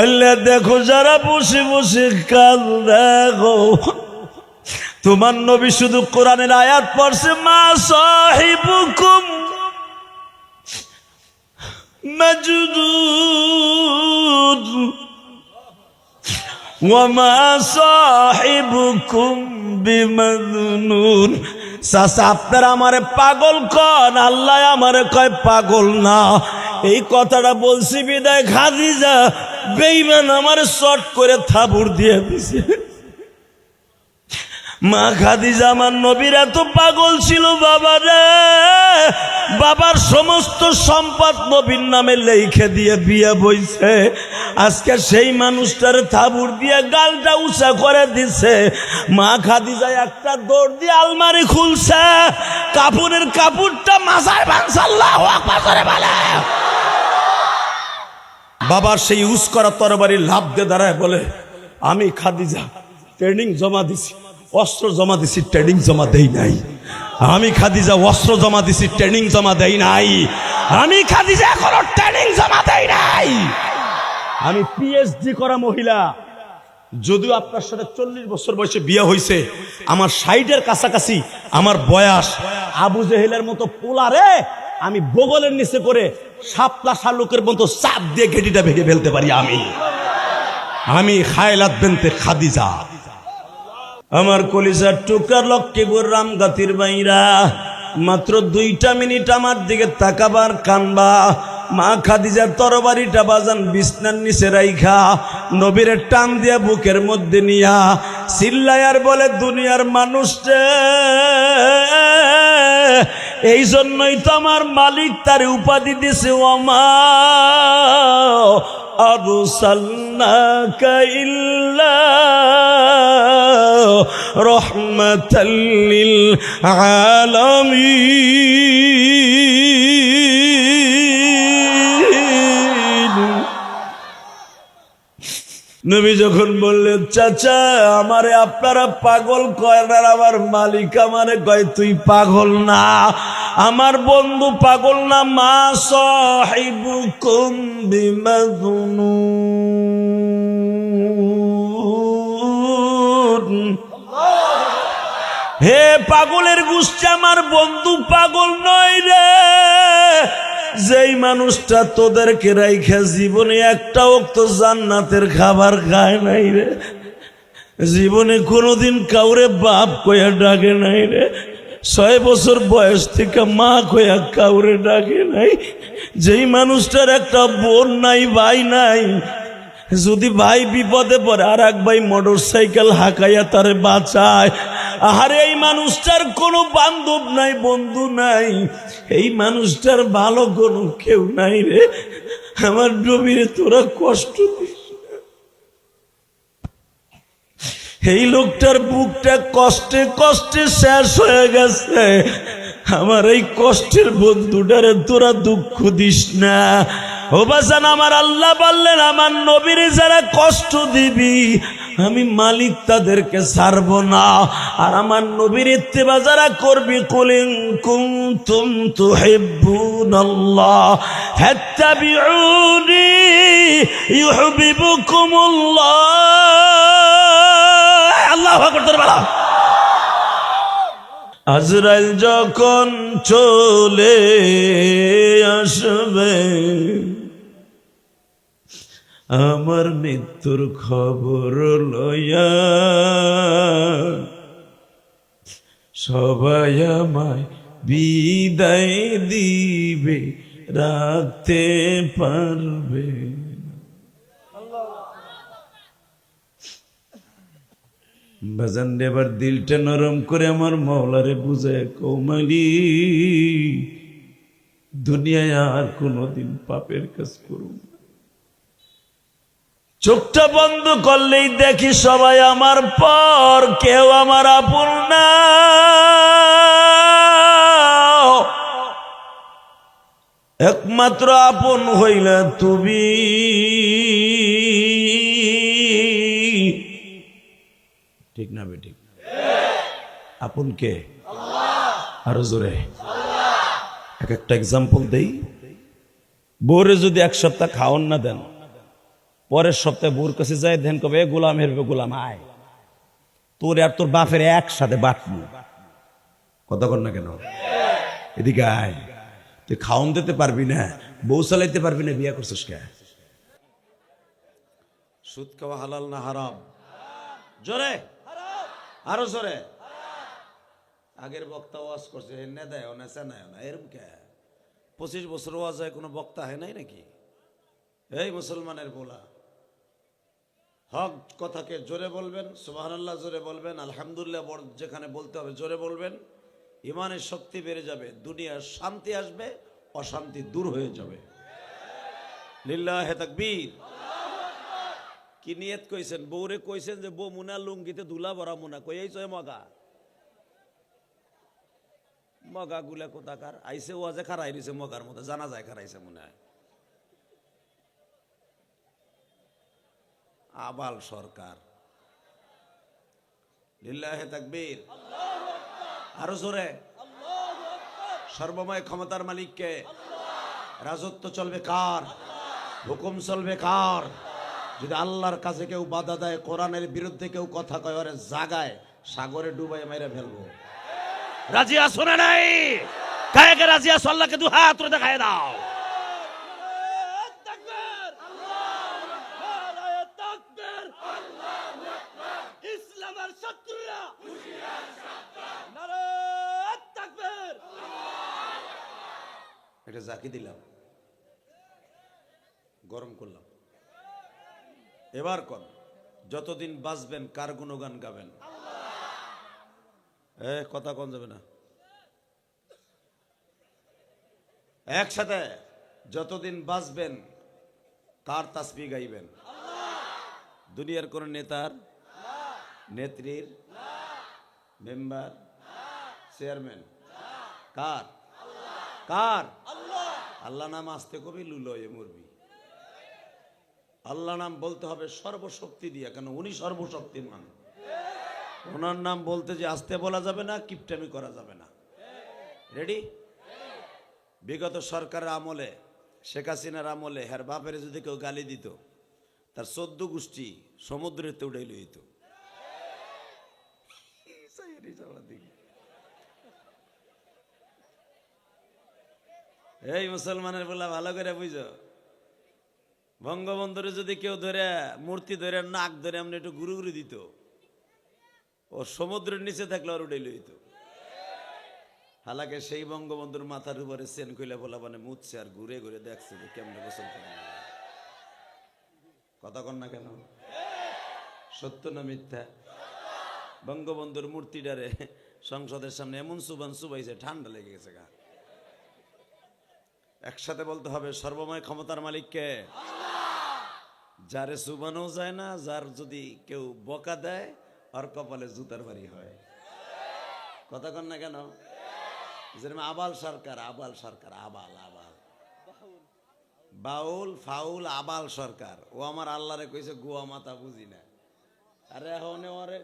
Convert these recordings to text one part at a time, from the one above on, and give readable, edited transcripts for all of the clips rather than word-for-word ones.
আল্লাহ দেখো যারা বসে বসে কাল দেখো তোমার নবী শুধু কোরআনের আয়াত পড়ছে মা সাহিবুকুম মাজনুন ওয়া মা সাহিবুকুম বিমাজনুন। চাচা আপনারা আমারে পাগল কন, আল্লাহ আমারে কয় পাগল না। এই কথাটা বলছি বিদায় খাদিজা বেঈমান আমারে শর্ট করে থাবুর দিয়ে দিছে। মা খাদিজা আমার নবীর এত পাগল ছিল বাবা রে, বাবার সমস্ত সম্পদ নবীর নামে লেখে দিয়ে বিয়ে বইছে। আজকে সেই মানুষটার থাবুর দিয়ে গালটা উঁচা করে দিছে। মা খাদিজা একটা দৌড় দিয়ে আলমারি খুলছে, কাপড়ের কাপড়টা মাথায় বাঁধছে। আল্লাহু আকবার করে বলে। বাবার সেই উস করা তরবারি লাভ দিয়ে দাঁড়ায় বলে আমি খাদিজা ট্রেনিং জমা দিছি, অস্ত্র জমা দিছি, ট্রেনিং জমা দেই নাই। আমি খাদিজা অস্ত্র জমা দিছি, ট্রেনিং জমা দেই নাই। আমি খাদিজা এখনো ট্রেনিং জমা দেই নাই। আমি পিএইচডি করা মহিলা, যদিও আপনার সাথে 40 বছর বয়সে বিয়ে হয়েছে, আমার 60-এর কাছাকাছি আমার বয়স। আবু জেহেলের মতো পোলারে আমি বগলের নিচে করে শাপলা শালুকের মতো চাপ দিয়ে গেটিটা ভেঙে ফেলতে পারি। আমি খায়লাত বিনতে খাদিজা। আমার কলিজার টুকরা লক্ষ্মীপুর রামগাতির বাইরা, মাত্র 2টা মিনিট আমার দিকে তাকাবার কানবা। মা খাদিজার তরবারিটা বাজান বিছনার নিচে রাইখা নবীর টান দিয়া বুকের মধ্যে নিয়া চিল্লায়ার বলে দুনিয়ার মানুষটা, এই জন্যই তো আমার মালিক তার উপাধি দিছে ওমা আরসালনাকা ইল্লা রাহমাতাল লিল আলামিন। নবী যখন বললেন চাচা আমারে আপনারা পাগল কয় না, আমার মালিক আমারে কয় তুই পাগল না, আমার বন্ধু পাগল না। মা সাহিবুকুম বিমাজনুন। হে পাগলের গোষ্ঠী, আমার বন্ধু পাগল নয় রে। যেই মানুষটা তোদেরকে রাইখা জীবনে একটা ওয়াক্ত জান্নাতের খাবার খায় নাই রে, জীবনে কোনোদিন কাউরে বাপ কইয়া ডাকে নাই রে, 6 বছর বয়স থেকে মা কইয়া কাউরে ডাকে নাই, যেই মানুষটার একটা বোন নাই, ভাই নাই, যদি ভাই বিপদে পড়ে আর এক ভাই মোটর সাইকেল হাঁকাইয়া তারে বাঁচায়, আরে এই মানুষটার কোনো বান্ধব নাই, বন্ধু নাই, এই মানুষটার ভালো কোনো কেউ নাই রে। আমার নবীরে তোরা কষ্ট দিস। এই লোকটার বুকটা কষ্টে কষ্টে শেষ হয়ে গেছে। আমার এই কষ্টের বন্ধুটারে তোরা দুঃখ দিস না। ও বাজান, আমার আল্লাহ বললেন আমার নবীরে যারা কষ্ট দিবি আমি মালিক তাদেরকে ছাড়ব না। আর আমার নবীর ইত্তেবা যারা করবি কুল ইন কুনতুম তুহিব্বুনাল্লাহ ফাত্তাবিউনি ইউহিব্বুকুমুল্লাহ। আল্লাহু আকবার বলো। আজরাইল যখন চলে আসবে আমার মৃত্যুর খবর লইয়া, সবাই আমায় বিদায় দিবে, রাখতে পারবে। বাজান এবার দিলটা নরম করে আমার মাওলারে বুঝায় কৌমালি, দুনিয়ায় আর কোনোদিন পাপের কাজ করুন। চোখটা বন্ধ করলেই দেখি সবাই আমার পর, কেউ আমার আপন না। একমাত্র আপন হইলে তুমি। ঠিক না বেঠিক? আপন কে? আরো জোরে। একটা এক্সাম্পল দেই। বউরে যদি 1 সপ্তাহ খাওয়ান না দেন, পরের সপ্তাহে বুর কাছে যায় ধ্যান কবে গোলাম হেরবে গোলাম আয় তোর আর তোর বাপের একসাথে বাটবো কথা কর না কেন এদিকে আয় তুই খাওন দিতে পারবি না বউ চালাইতে পারবি না বিয়া করছিস কে সুদ খাওয়া হালাল না হারাম জোরে আরো জোরে আগের বক্তা ওয়াজ করছে এনে দেয় না চেনায় না এরকম কে 25 বছর ওয়াজ হয় কোনো বক্তা হয় নাই নাকি এই মুসলমানের বলা হক কথাকে জোরে বলবেন সুবহানাল্লাহ জোরে বলবেন আলহামদুলিল্লাহ যেখানে বলতে হবে জোরে বলবেন ইমানের শক্তি বেড়ে যাবে দুনিয়ার শান্তি আসবে অশান্তি দূর হয়ে যাবে লিল্লাহে তাকবীর কি নিয়ত কইছেন বউরে কইছেন যে বউ মুনা লুঙ্গিতে ধুলা ভরা মুনা কইই চয় মগা গুলা কোথাকার আইসে ওয়াজে খারাই রইছে মগার মতো জানা যায় খারাইছে মনে হয় আবাল সরকার লিল্লাহে তাকবীর আরো জোরে সর্বময় ক্ষমতার মালিককে রাজত্ব চলবে কার হুকুম চলবে কার যদি আল্লাহর কাছে কেউ বাধা দেয় কোরআনের বিরুদ্ধে কেউ কথা কয় ওরে জাগায় সাগরে ডুবাই মেরে ফেলবো রাজি আছো না নাই কায়াকে রাজি আছো আল্লাহকে দু হাত তুলে দেখায় দাও ইসলামের শত্রুরা নারায়ে তাকবীর এটা জাকি দিলাম গরম করলাম এবার কোন যতদিন বাঁচবেন কার গুণগান গাবেন কথা কোন যাবে না একসাথে যতদিন বাঁচবেন কার তাসবিহ গাইবেন দুনিয়ার কোন নেতার নেত্রীর মেম্বার চেয়ারম্যান কার কার আল্লাহ নাম আসতে কবি লুলয়ে মরবি আল্লাহ নাম বলতে হবে সর্বশক্তি দিয়া কেন উনি সর্বশক্তিমান ওনার নাম বলতে যে আস্তে বলা যাবে না কিপটামি করা যাবে না রেডি বিগত সরকারের আমলে শেখ হাসিনার আমলে হের বাপের যদি কেউ গালি দিত তার 14 গোষ্ঠী সমুদ্রেতে উড়াই লইত এই মুসলমানের বলা ভালো করে বুঝো বঙ্গবন্ধুরে যদি কেউ ধরে মূর্তি ধরে নাক ধরে এমনি একটু ঘুরে ঘুরে দিত ও সমুদ্রের নিচে থাকলে আর উঠে লইত হালাকে সেই বঙ্গবন্ধুর মাথার উপরে সেন কইলা বলা মানে মুছছে আর ঘুরে ঘুরে দেখছে যে কেমনে গোসল করে কথা কন না কেন সত্য না মিথ্যা বঙ্গবন্ধুর মূর্তিটারে সংসদের সামনে এমন সুবান সুবাইছে ঠান্ডা লেগে গেছে গা একসাথে বলতে হবে সর্বময় ক্ষমতার মালিককে যারে সুবানো যায় না যার যদি কেউ বকা দেয় আর কপালে জুতার বাড়ি হয় কথা কন না কেন যেরকম আবাল সরকার আবাল সরকার আবাল আবাল বাউল ফাউল আবাল সরকার ও আমার আল্লাহরে কইছে গোয়া মাথা বুঝি না আরে এখন ওরে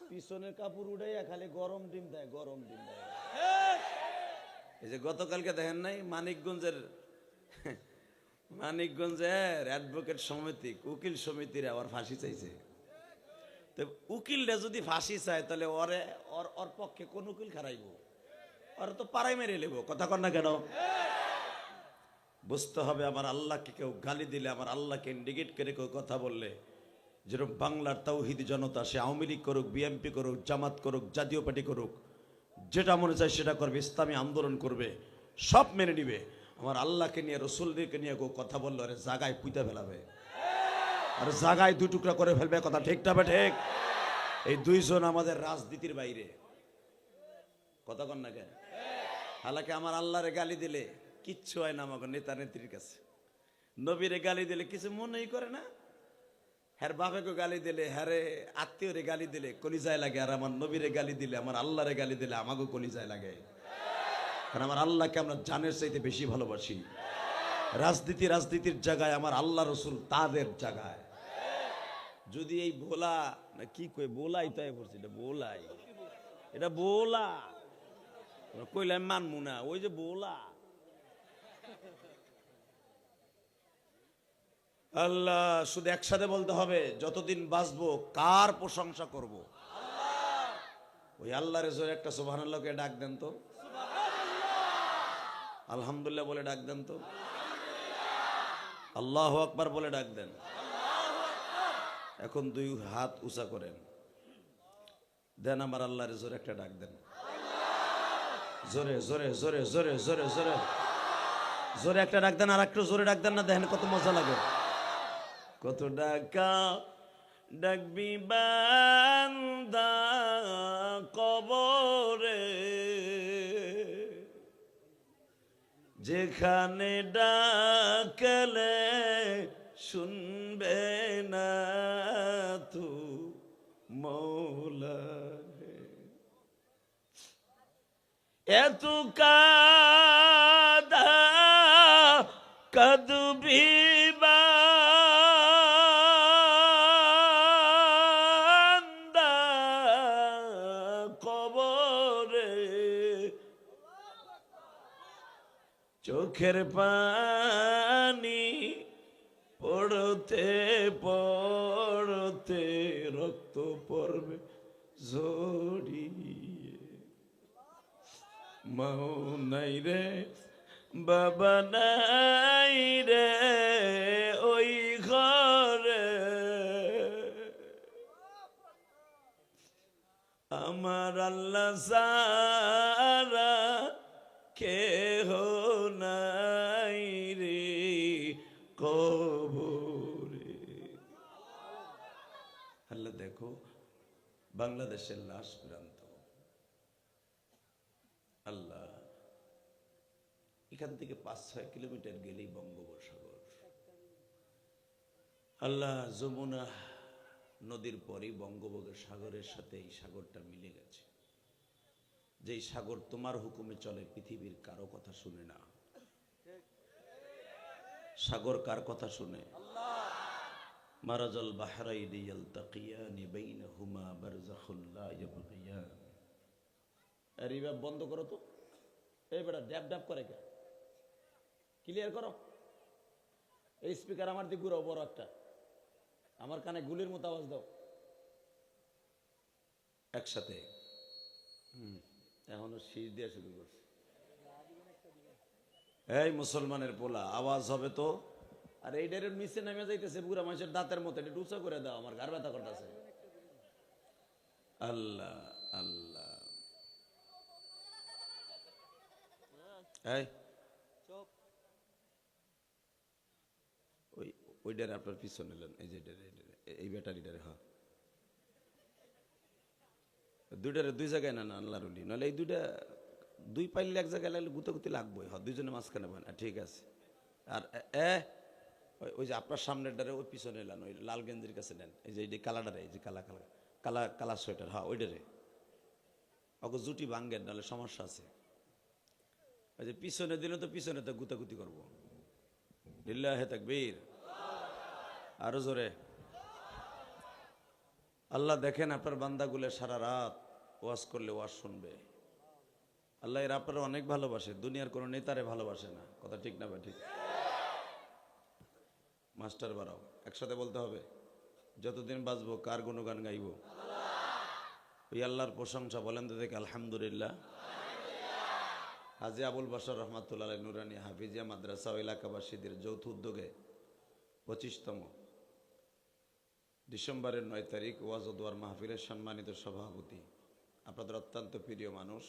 পিছনের কাপড় উড়াইয়া খালি গরম ডিম দেয় গরম ডিম দেয় এই যে গতকালকে দেখেন নাই মানিকগঞ্জের অ্যাডভোকেট সমিতি উকিল সমিতির আবার ফাঁসি চাইছে তো উকিলরা যদি ফাঁসি চায় তাহলে ওর পক্ষে কোন উকিল খারাইব ওরা তো পাড়াই মেরে নেব কথা কর না কেন বুঝতে হবে আমার আল্লাহকে কেউ গালি দিলে আমার আল্লাহকে ইন্ডিকেট করে কেউ কথা বললে যেরকম বাংলার তাওহীদি জনতা সে আওয়ামী লীগ করুক বিএনপি করুক জামাত করুক জাতীয় পার্টি করুক যেটা মনে চায় সেটা করবে ইসলামী আন্দোলন করবে সব মেনে নিবে আমার আল্লাহকে নিয়ে রসুলদেরকে নিয়ে কেউ কথা বললে আরে জাগায় পুঁতে ফেলাবে আর জাগায় দুই টুকরা করে ফেলবে কথা ঠিক না ঠিক এই দুইজন আমাদের রাজনীতির বাইরে কথা কন না কেন হালাকে আমার আল্লাহরে গালি দিলে কিচ্ছু হয় না আমাকে নেতা নেত্রীর কাছে নবীরে গালি দিলে কিছু মনেই করে না হ্যার বাপেকে গালি দিলে হ্যারে আত্মীয়রে গালি দিলে কলিজায় লাগে আর আমার নবীরে গালি দিলে আমার আল্লাহরে গালি দিলে আমাকেও কলিজায় লাগে কারণ আমার আল্লাহকে আমরা জানের চাইতে বেশি ভালোবাসি রাজনীতির জায়গায় আমার আল্লাহ রসুল তাদের জায়গায় যদি এই বোলা না কি কই বোলাই তাই বলছি এটা বোলা কইলে আমি মানবো না ওই যে বোলা আল্লাহ, শুধু একসাথে বলতে হবে, যতদিন বাঁচবো কার প্রশংসা করব? ওই আল্লাহর জোরে একটা সুবহানাল্লাহকে ডাক দেন তো, আলহামদুলিল্লাহ বলে ডাক দেন তো, আল্লাহু আকবার বলে ডাক দেন। এখন দুই হাত উঁচা করেন, দেন আমার আল্লাহর জোরে একটা ডাক দেন, জোরে জোরে জোরে জোরে জোরে জোরে জোরে একটা ডাক দেন। আর একটু জোরে ডাক দেন না, দেখেন কত মজা লাগে। কত ডাকা ডাকবি বান্দা কবরে, যেখানে ডাকলে শুনবে না তু মৌলা, এত কাদা কদবি বান্দা কবরে, চোখের পানি পড়তে পড়তে রক্ত পড়বে ঝরিয়ে, মাও নাই রে বাবা নাই রে ওই ঘরে, আমার আল্লাহ সারা কেহ নাই রে কবরে। আল্লাহ দেখো, বাংলাদেশের লাশ প্রান্ত, আল্লাহ এখান থেকে 5-6 কিলোমিটার গেলেই বঙ্গোপসাগর। আল্লাহ, যমুনা নদীর পরেই বঙ্গোপসাগরের সাথে এই সাগরটা মিলে গেছে। যেই সাগর তোমার হুকুমে চলে, পৃথিবীর কারো কথা শুনে না। সাগর কার কথা শুনে? মারাজাল বাহরাইনি ইয়ালতাকিয়ানি বাইনাহুমা বারযাখুল লা ইয়াবগিয়ান। আর এই বন্ধ করো তো, এই বেটা ড্যাব ড্যাব করে কে? ক্লিয়ার করো। এই স্পিকার আমার দিকে ঘুরাও, বড় একটা, আমার কানে গুলির মতো আওয়াজ দাও একসাথে। এখনো শীষ দিয়ে শুরু করছে। এই মুসলমানের পোলা, আওয়াজ হবে তো। আর এই ডেরের নিচে নেমে যাইতেছে বুড়া মানুষের দাঁতের মতো, এটা উঁচা করে দাও, আমার ঘাড় ব্যথা করতেছে। আল্লাহ আল্লাহ, এই ওই ডেরে আপনার পিছনে নেলেন, এই যে ডেরে, এই ব্যাটারি ডেরে, হ্যাঁ দুইটারে দুই জায়গায় না, আল্লাহর উলি, নাহলে এই দুইটা দুই পাইলে এক জায়গায় লাগলে গুতাগুতি লাগবে। হ্যাঁ, দুইজনে মাঝখানে বয় না, ঠিক আছে। আর ওই যে আপনার সামনের ডারে ওই পিছনে এলেন, ওই লাল গেঞ্জির কাছে নেন, এই যে এই কালাডারে, এই যে কালা কালা কালা কালা সোয়েটার, হ্যাঁ ওই ডারে ওকে জুটি ভাঙ্গেন, নাহলে সমস্যা আছে। ওই যে পিছনে দিলে তো পিছনে তো গুতাগুতি করবো। লিল্লাহে তাকবীর, আরো জোরে। আল্লাহ দেখেন, আপনার বান্দাগুলো সারা রাত ওয়াজ করলে ওয়াজ শুনবে। আল্লাহ এর আপনারা অনেক ভালোবাসে, দুনিয়ার কোনো নেতারে ভালোবাসে না। কথা ঠিক না ভাই? ঠিক। মাস্টার বাড়াও, একসাথে বলতে হবে, যতদিন বাঁচবো কার গুণগান গাইব? ওই আল্লাহর প্রশংসা বলেন তো দেখে, আলহামদুলিল্লাহ। হাজী আবুল বাশার রহমাতুল্লাহ আলাইহি নুরানি হাফিজিয়া মাদ্রাসা ও এলাকাবাসীদের যৌথ উদ্যোগে 25তম ডিসেম্বরের 9 তারিখ ওয়াজ ও দোয়ার মাহফিলের সম্মানিত সভাপতি, আপনাদের অত্যন্ত প্রিয় মানুষ,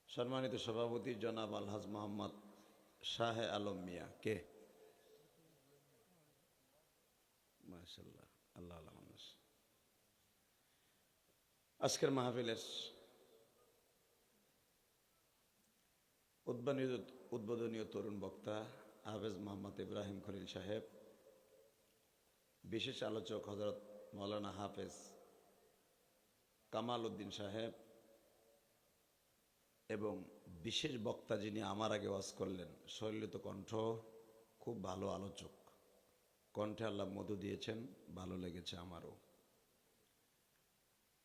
সম্মানিত সভাপতি জনাব আলহাজ মোহাম্মদ শাহে আলম মিয়া। কে? মাশাআল্লাহ, আল্লাহ আল্লাহ। আজকের মাহফিলের উদ্বোধনীয় তরুণ বক্তা হাফেজ মোহাম্মদ ইব্রাহিম খলিল সাহেব, বিশেষ আলোচক হযরত মাওলানা হাফেজ কামাল উদ্দিন সাহেব, এবং বিশেষ বক্তা যিনি আমার আগে ওয়াজ করলেন, শৈলিত কণ্ঠ, খুব ভালো আলোচক, কণ্ঠে আল্লাহ মধু দিয়েছেন, ভালো লেগেছে আমারও।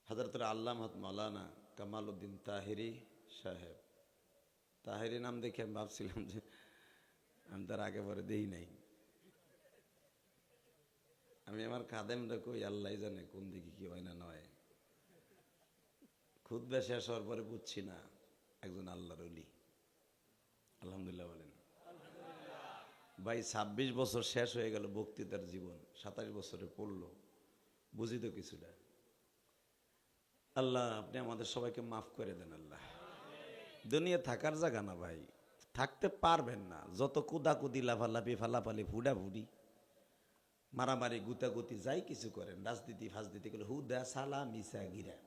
হযরত আল্লামা মাওলানা কামাল উদ্দিন তাহেরি সাহেব। তাহেরি নাম দেখে আমি ভাবছিলাম যে আমি তার আগে পরে দেই নাই, আমি আমার খাদেমরা কই, আল্লাহ জানে কোন দিকে কি হয় না নয়। খুতবা শেষ হওয়ার পরে বুঝছি না একজন আল্লাহর ওলি। আলহামদুলিল্লাহ বলেন ভাই। 26 বছর শেষ হয়ে গেল বক্তৃতার জীবন, 27 বছরে পড়লো, বুঝি তো কিছুটা। আল্লাহ আপনি আমাদের সবাইকে মাফ করে দেন আল্লাহ। দুনিয়া থাকার জায়গা না ভাই, থাকতে পারবেন না। যত কুদাকুদি লাফালাফি ফালাফালি ফুডাফুডি মারামারি গুতাগুতি যাই কিছু করেন, রাজনীতি ফাজনীতি করে হুদা সালা মিসা গিরা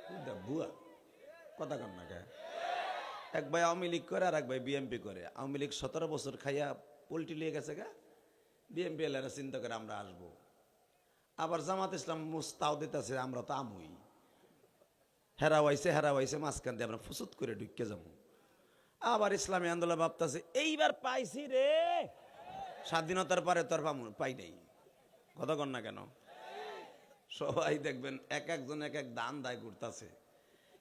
হুদা বুয়া কথা কন না। এক ভাই আওয়ামী লীগ করে আর এক ভাই বিএমপি করে। আওয়ামী লীগ 17 বছর খাইয়া পোল্ট্রি লিয়ে গেছে গা, বিএমপি এলারা চিন্তা করে আমরা আসবো। আবার জামাত ইসলাম মুস্তাও দিতেছে আমরা তো আমুই, হেরাওয়াইছে মাঝখান দিয়ে আমরা ফুসুত করে ঢুকে যাবো। আবার ইসলামী আন্দোলন ভাবতেছে এইবার পাইছি রে, স্বাধীনতার পরে তোর পাই নাই। কথা কন না কেন? সবাই দেখবেন এক একজন এক এক দান দায় করতেছে,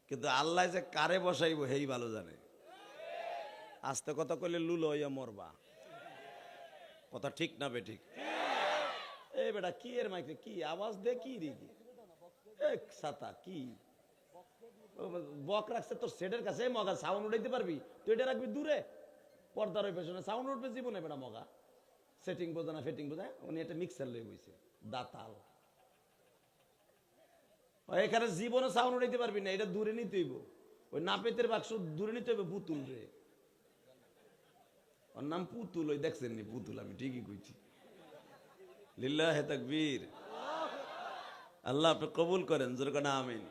কিন্তু আল্লাহ যে কারে বসাইব হেই ভালো জানে। আস্তে কথা কইলে লুলো হইয়া মরবা। কথা ঠিক না বে ঠিক? এই বেটা কি এর মাইকে কি আওয়াজ দে কি রে এক সাতা কি বক রাখছে তোর সেটের কাছে মগা সাউন্ড উঠাইতে পারবি তুই? এটা রাখবি দূরে, পর্দার ওই পেছনে সাউন্ড উঠবে জীবনে বেটা মগা। সেটিং বোঝা না ফিটিং বোঝা, উনি একটা মিক্সার লয়ে বইছে দাতাল। এখানে জীবনে সাউন্ড উঠাইতে পারবি না, এটা দূরে নিতে হইব। ওই নাপেতের বাক্স দূরে নিতে হইবে। পুতুল রে, ওর নাম পুতুল। ওই দেখছেন নি পুতুল? আমি ঠিকই কইছি। লিল্লাহে তাকবীর। আল্লাহ আপনি কবুল করেন, জোরে কেন আমিন,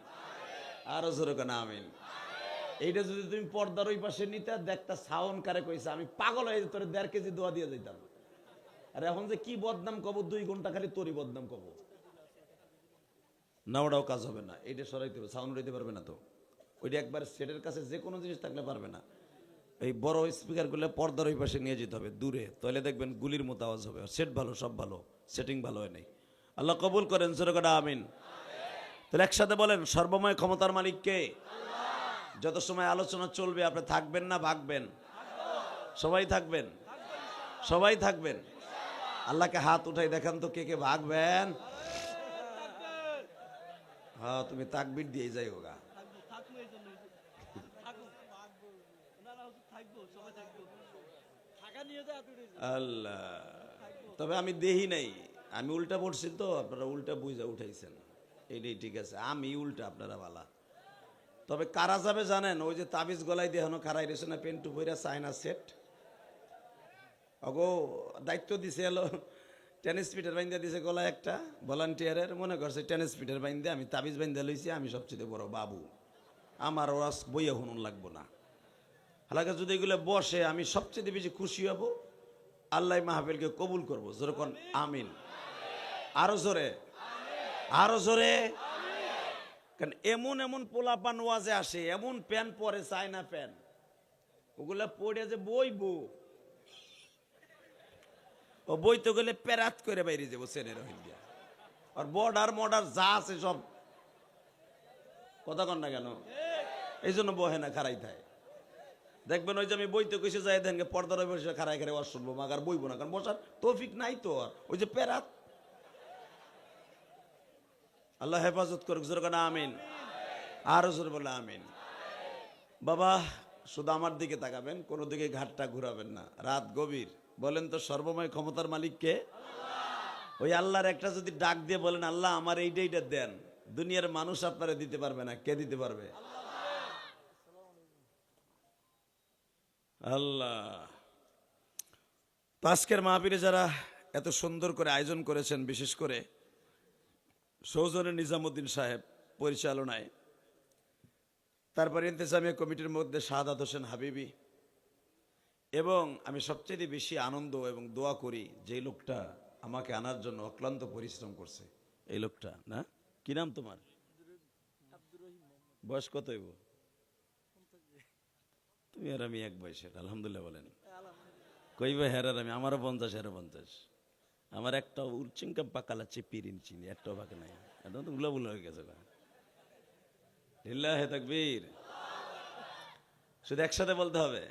আরো জোরে কেন আমিন। এইটা যদি তুমি পর্দার ওই পাশে নিতে দেখতা সাউন্ড কারে কইছে, আমি পাগল হয়ে তোর 1.5 কেজি দোয়া দিয়ে যাইতাম। আর এখন যে কি বদনাম কব, 2 ঘন্টা খালি তোরই বদনাম কব না, ওটাও কাজ হবে না। এইটা সরাইতে হবে, সাউন্ড উঠাইতে পারবে না তো। ওইটা একবার সেটের কাছে যে কোনো জিনিস থাকলে পারবে না। এই বড় স্পিকারগুলো পর্দার ওই পাশে নিয়ে যেতে হবে দূরে, তাহলে দেখবেন গুলির মতো আওয়াজ হবে। সেট ভালো, সব ভালো, সেটিং ভালো হয় নাই। আল্লাহ কবুল করেন, জোরে করে আমিন। তাহলে একসাথে বলেন, সর্বময় ক্ষমতার মালিক কে? যত সময় আলোচনা চলবে আপনি থাকবেন না ভাগবেন? সবাই থাকবেন, সবাই থাকবেন। আল্লাহকে হাত উঠাই দেখান তো কে কে ভাগবেন। হ্যাঁ তুমি তাকবীর দিয়ে যাই হোগা। আল্লাহ, তবে আমি দেহি নাই, আমি উল্টা পড়ছি তো, আপনারা উল্টা বুঝা উঠাইছেন, এইটাই ঠিক আছে। আমি উল্টা, আপনারা বালা। তবে কারা যাবে জানেন? ওই যে তাবিজ গলায় দিয়ে এখনো খারাই রয়েছে না, পেন্টু বইরা চায়না সেট। অগো দায়িত্ব দিছে এলো টেনিস পিটার বাইন্দা দিছে গলায় একটা ভলান্টিয়ারের। মনে করছে টেনিস পিটার বাইন্দা আমি তাবিজ বাইন্দা লইছি, আমি সবচেয়ে বড় বাবু, আমার ওয়াজ বইয়া শুনুন লাগবো না। হালাকা যদি এগুলো বসে আমি সবচেয়ে বেশি খুশি হব, আল্লাহ মাহফিলকে কবুল করবো। যেরকম আমিন, আরো জোরে, আরো জোরে। কারণ এমন এমন পোলাপান ওয়াজে আসে, এমন প্যান পরে চায়না প্যান, ওগুলা পড়ে যে বইবো, ও বইতে গেলে প্যারাত করে বাইরে যাবো সেনের হইয়া। আর বর্ডার মর্ডার যা আছে সব, কথা কন না কেন? এই জন্য বহে না, খারাই থাকে। দেখবেন ওই যে আমি বইতে কইসে যাই দেন পর্দার বসে খারাই খারাই ওয়াজ শুনবো, মাগার বইবো না, কারণ বসার তৌফিক নাই তো। আর ওই যে প্যারাত। আল্লাহ হেফাজত করুক, জোরে কেন আমিন, আরো জোরে বলে আমিন। বাবা শুধু আমার দিকে তাকাবেন, কোনো দিকে ঘাটটা ঘুরাবেন না। রাত গভীর, বলেন তো সর্বময় ক্ষমতার মালিক কে? ওই আল্লাহর একটা যদি ডাক দিয়ে বলেন আল্লাহ আমার এইটা দেন, দুনিয়ার মানুষ আপনারা দিতে পারবে না, কে দিতে পারবে? আল্লাহ। তো আজকের মাহফিলে যারা এত সুন্দর করে আয়োজন করেছেন, বিশেষ করে সৌজনে নিজামুদ্দিন সাহেব পরিচালনায়, তারপরে ইন্তেজামিয়া কমিটির মধ্যে শাহাদাত হোসেন হাবিবি, এবং আমি সবচেয়ে বেশি আনন্দ এবং দোয়া করি যে লোকটা আমাকে আনার জন্য অক্লান্ত পরিশ্রম করছে, এই লোকটা। না, কি নাম তোমার? বয়স কত হইব? তুমি আর আমি এক বয়সের, আলহামদুলিল্লাহ বলেন। কইবে হেরার আমি, আমারও 50, হেরো 50। আমার একটা উচ্চিঙ্কা পাকালা চেপিরিন চিনি, একটাও বাকি নাই। একদম তো উলাবুলা হয়ে গেছে। লিল্লাহে তাকবীর। শুধু একসাথে বলতে হবে,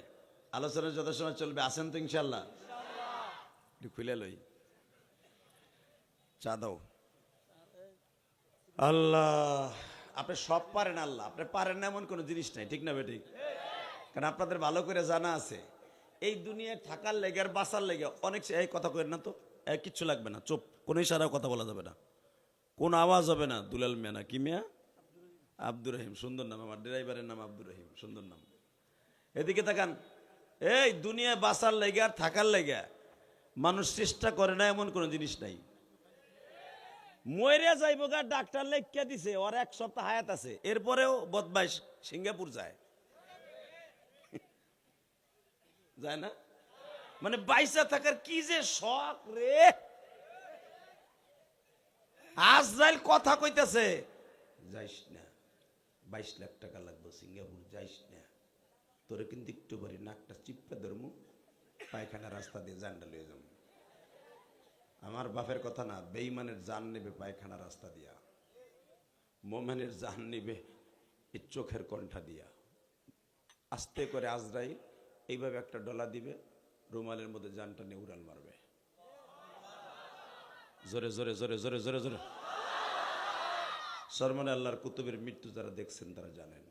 আলোচনা যত সময় চলবে। আসেন তো ইনশাল্লাহ? একটু খুলে লই। চা দাও। আল্লাহ, আপনি সব পারেন, আল্লাহ আপনি পারেন না এমন কোনো জিনিস নাই, ঠিক না বেঠিক? কারণ আপনাদের ভালো করে জানা আছে এই দুনিয়ায় থাকার লেগে আর বাঁচার লেগে অনেক এই কথা করেন না তো, কিচ্ছু লাগবে না, চুপ, কোনো ইশারাও কথা বলা যাবে না, কোন আওয়াজ হবে না। দুলাল মিয়া না কি মিয়া? আব্দুর রহিম, সুন্দর নাম, আমার ড্রাইভারের নাম আব্দুর রহিম, সুন্দর নাম। এদিকে তাকান, এই দুনিয়ায় বাঁচার লেগে আর থাকার লেগে মানুষ চেষ্টা করে না এমন কোনো জিনিস নাই। মরে যাইব গা ডাক্তার লেখিয়া দিছে, ওর 1 সপ্তাহ হায়াত আছে, এরপরেও বদমাইশ সিঙ্গাপুর যায়, যায় না? মানে বাইসা থাকার কি যে শখ রে। আজরাইল কথা কইতেছে, যাইস না, 22 লাখ টাকা লাগবে সিঙ্গাপুর, যাইস না, তোরে কিন্তু একটু বাড়ি নাকটা চিপে ধরমু, পায়খানা রাস্তা দিয়ে জান্ডা লয়ে যাবো। আমার বাপের কথা না, বেঈমানের জান নেবে পায়খানা রাস্তা দিয়া, মোমেনের জান নেবে এই চোখের কণ্ঠা দিয়া। আস্তে করে আজরাইল এইভাবে একটা ডলা দিবে, রুমালের মধ্যে জানটা নিয়ে উড়াল মারবে, জোরে জোরে জোরে জোরে জোরে জোরে। সরমনে আল্লাহর কুতুবের মৃত্যু যারা দেখছেন তারা জানেন,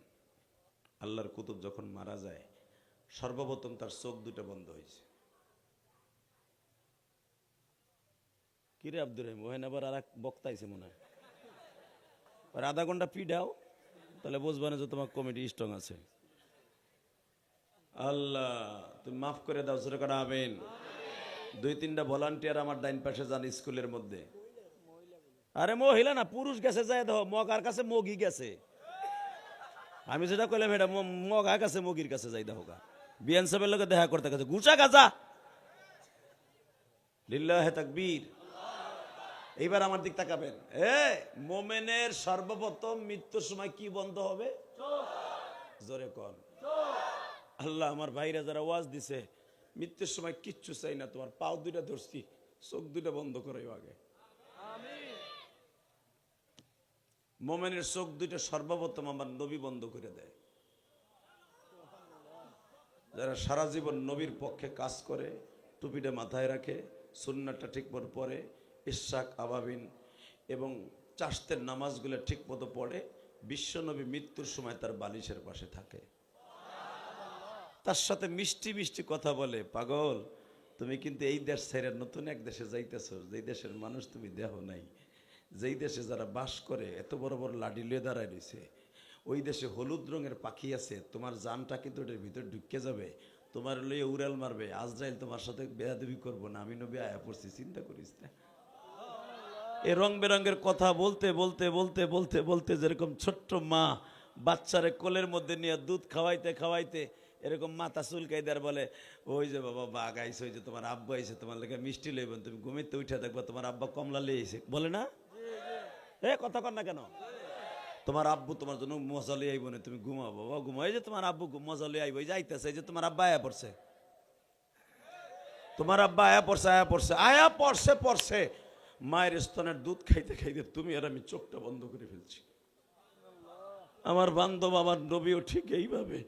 আল্লাহর কুতুব যখন মারা যায় সর্বপ্রথম তার চোখ দুটো বন্ধ হয়েছে। কিরে আব্দুর রহিম, ওহেন আবার আর এক বক্তা আইছে মনে হয়, আর আধা ঘন্টা পিডাও, তাহলে বুঝবা না যে তোমার কমিটি স্ট্রং আছে। আল্লাহ তুমি মাফ করে দাও, জোরে করে আমিন। 2-3টা ভলান্টিয়ার আমার ডাইন পাশে যান স্কুলের মধ্যে। আরে মহিলা না, পুরুষ গেছে, যায় দেখো মগার কাছে মগি গেছে। আমি যেটা কইলাম এটা মগা কাছে মগির কাছে যাই দেখো, বিয়ান সাহেবের লোকে দেখা করতে গেছে, গুছা গাছা। লিল্লাহে তাকবীর। এইবার আমার দিক তাকাবেন, মোমেনের সর্বপ্রথম মৃত্যুর সময় কি বন্ধ হবে? জোরে কর। আল্লাহ আমার ভাইরা যারা ওয়াজ দিছে, মৃত্যুর সময় কিচ্ছু চাই না, তোমার পাও দুইটা ধরছি, চোখ দুইটা বন্ধ করে আগে। মোমেনের চোখ দুইটা সর্বপ্রথম আমার নবী বন্ধ করে দেয়। যারা সারা জীবন নবীর পক্ষে কাজ করে, টুপিটা মাথায় রাখে, সুন্নাতটা ঠিক মতো পড়ে, ইশরাক আবাবিন এবং চাষতের নামাজগুলো ঠিক মতো পড়ে, বিশ্বনবী মৃত্যুর সময় তার বালিশের পাশে থাকে, তার সাথে মিষ্টি মিষ্টি কথা বলে, পাগল তুমি কিন্তু এই দেশ ছেড়ে নতুন এক দেশে যাইতেছো, যেই দেশের মানুষ তুমি দেহ নাই, যেই দেশে যারা বাস করে এত বড় বড় লাঠি লয়ে দাঁড়ায় রয়েছে, ওই দেশে হলুদ রঙের পাখি আছে, তোমার জানটা কিন্তু ওটার ভিতরে ঢুকে যাবে, তোমার লইয়ে উড়াল মারবে, আজরাইল তোমার সাথে বেয়াদবি করবো না, আমি নবী আয়া পড়ছি, চিন্তা করিস না। এ রং বেরঙের কথা বলতে বলতে বলতে বলতে বলতে যেরকম ছোট্ট মা বাচ্চারে কোলের মধ্যে নিয়ে দুধ খাওয়াইতে খাওয়াইতে এরকম মাথা চুলকাই দেয়ার বলে, ওই যে বাবা বাঘ আইছে, ওই যে তোমার আব্বা আইছে, তোমার লেগে মিষ্টি লইবেন, তুমি ঘুমিতে উঠে দেখবা তোমার আব্বা কমলা লিয়ে আইছে, বলে না? কথা কর না কেন? তোমার আব্বু তোমার জন্য মজা লিয়ে আইব না, তুমি ঘুমাও বাবা ঘুমাও, এই যে তোমার আব্বু মজা লিয়ে আইব, যাইতেছে, এই যে তোমার আব্বা আয়া পড়ছে, তোমার আব্বা আয়া পড়ছে, আয়া পড়ছে, আয়া পড়ছে পড়ছে, মায়ের স্তনের দুধ খাইতে খাইতে তুমি আর আমি চোখটা বন্ধ করে ফেলছি। আমার বান্ধব আমার নবীও ঠিক এইভাবে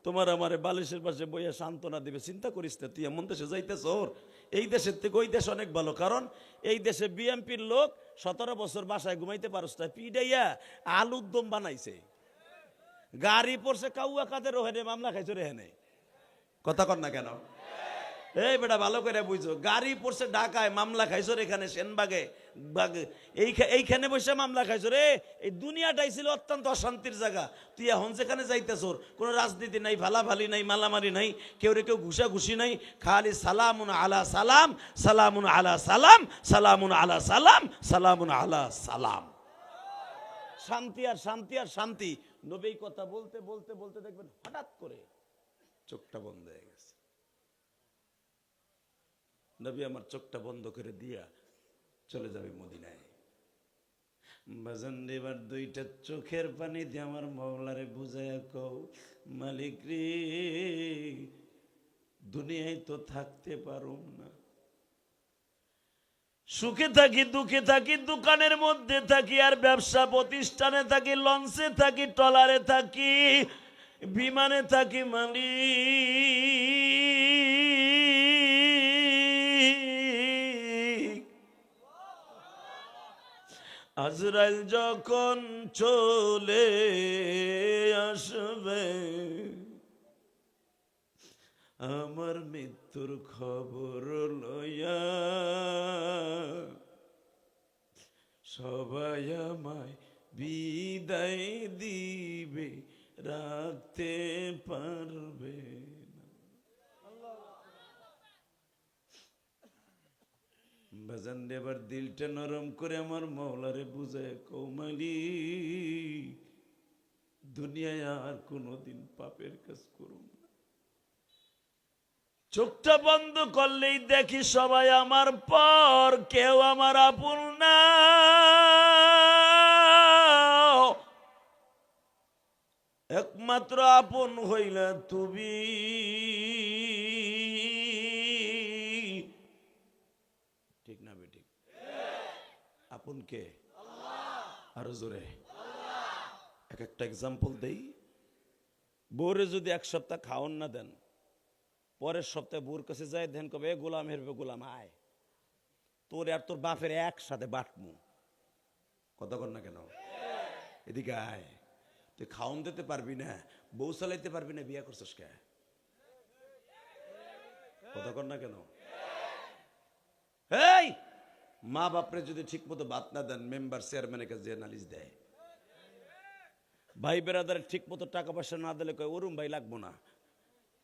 তোমার আমার বালিশের পাশে বইয়া সান্ত্বনা দিবে, চিন্তা করিস না, তুই এমন দেশে যাইতেছ, ওর এই দেশের থেকে ওই দেশ অনেক ভালো, কারণ এই দেশে বিএমপির লোক 17 বছর বাসায় ঘুমাইতে পারস না, পিডাইয়া আলুর দম বানাইছে, গাড়ি পড়ছে কাউয়া কাদের ওহেনে মামলা খাইছো রে, হেনে কথা কর না কেন? এই বেটা ভালো করে বুঝছো, গাড়ি পড়ছে ঢাকায়, মামলা খাইছো রে এখানে সেনবাগে, এইখানে বসে মামলা খাইছো রে। এই দুনিয়াটাই ছিল অত্যন্ত অশান্তির জায়গা, তুই এখন যেখানে যাইতেছ কোনো রাজনীতি নাই, ভালাভালি নাই, মালামারি নাই, কেউ রে কেউ ঘুষাঘুষি নাই, খালি সালামুন আলা সালাম, সালামুন আলা সালাম, সালামুন আলা সালাম, সালামুন আলা সালাম, শান্তি আর শান্তি আর শান্তি। নবী কথা বলতে বলতে বলতে দেখবেন হঠাৎ করে চোখটা বন্ধ হয়ে গেছে। নবী আমার চোখটা বন্ধ করে দিয়া চলে যাবে মদিনায়। বাজান এবার 2টা চোখের পানি দিয়ে আমার মাওলারে বুঝায়া কও, মালিক রে দুনিয়ায় তো থাকতে পারুম না, সুখে থাকি দুঃখে থাকি, দোকানের মধ্যে থাকি আর ব্যবসা প্রতিষ্ঠানে থাকি, লঞ্চে থাকি ট্রলারে থাকি, বিমানে থাকি, মালিক আজরাইল যখন চলে আসবে, আমার মৃত্যুর খবর লইয়া সবাই আমায় বিদায় দিবে, রাখতে পারবে না। বাজান রে, এবার দিলটা নরম করে আমার মওলারে বুঝায় কৌমালি, দুনিয়ায় আর কোনোদিন পাপের কাজ করুম না। চোখটা বন্ধ করলেই দেখি সবাই আমার পর, কেউ আমার আপন না। একমাত্র আপন হইলা তুমি। ঠিক না বেঠিক? আপন কে? আরো জোরে এক একটা এক্সাম্পল দেই। বউরে যদি এক সপ্তাহ খাওয়ান না দেন, পরের সপ্তাহে বউর কাছে যায় দেন, কবে গোলাম হেরবে, গোলাম আয়, তোর আর তোর বাপের একসাথে বাটমু। কথা কর না কেন? এদিকে আয়, তুই খাওন দিতে পারবি না, বউ চালাইতে পারবি না, বিয়া করছিস কে? কথা কর না কেন? এই মা বাপরে যদি ঠিক মতো বাত না দেন, মেম্বার চেয়ারম্যানের কাছে যে নালিশ দেয়। ভাই বেড়াদারে ঠিক মতো টাকা পয়সা না দিলে কয় ওরুম ভাই লাগবো না।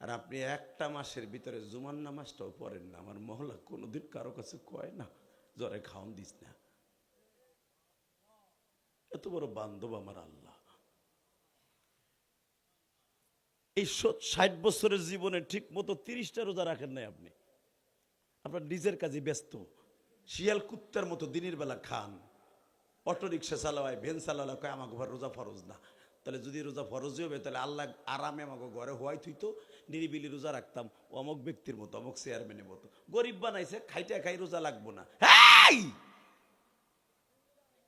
আর আপনি একটা মাসের ভিতরে জুমার নামাজটাও পড়েন না, আমার মহল্লা কোনোদিন কারো কাছে কয় না জ্বরে খাওন দিস না। এত বড় বান্ধব আমার আল্লাহ। এই 60 বছরের জীবনে ঠিক মতো 30টা রোজা রাখেন নাই আপনি। আপনার নিজের কাজে ব্যস্ত, শিয়াল কুত্তার মতো দিনের বেলা খান, অটো রিক্সা চালায়, ভ্যান চালালে কয় আমাকে ঘর রোজা ফরজ না। তাহলে যদি রোজা ফরজই হবে, তাহলে আল্লাহ আরামে আমাকে ঘরে হওয়াই থুইতো, নিরিবিলি রোজা রাখতাম অমুক ব্যক্তির মতো, অমুক চেয়ারম্যানের মতো। গরিব বানাইছে, খাইটা খাই রোজা লাগবো না।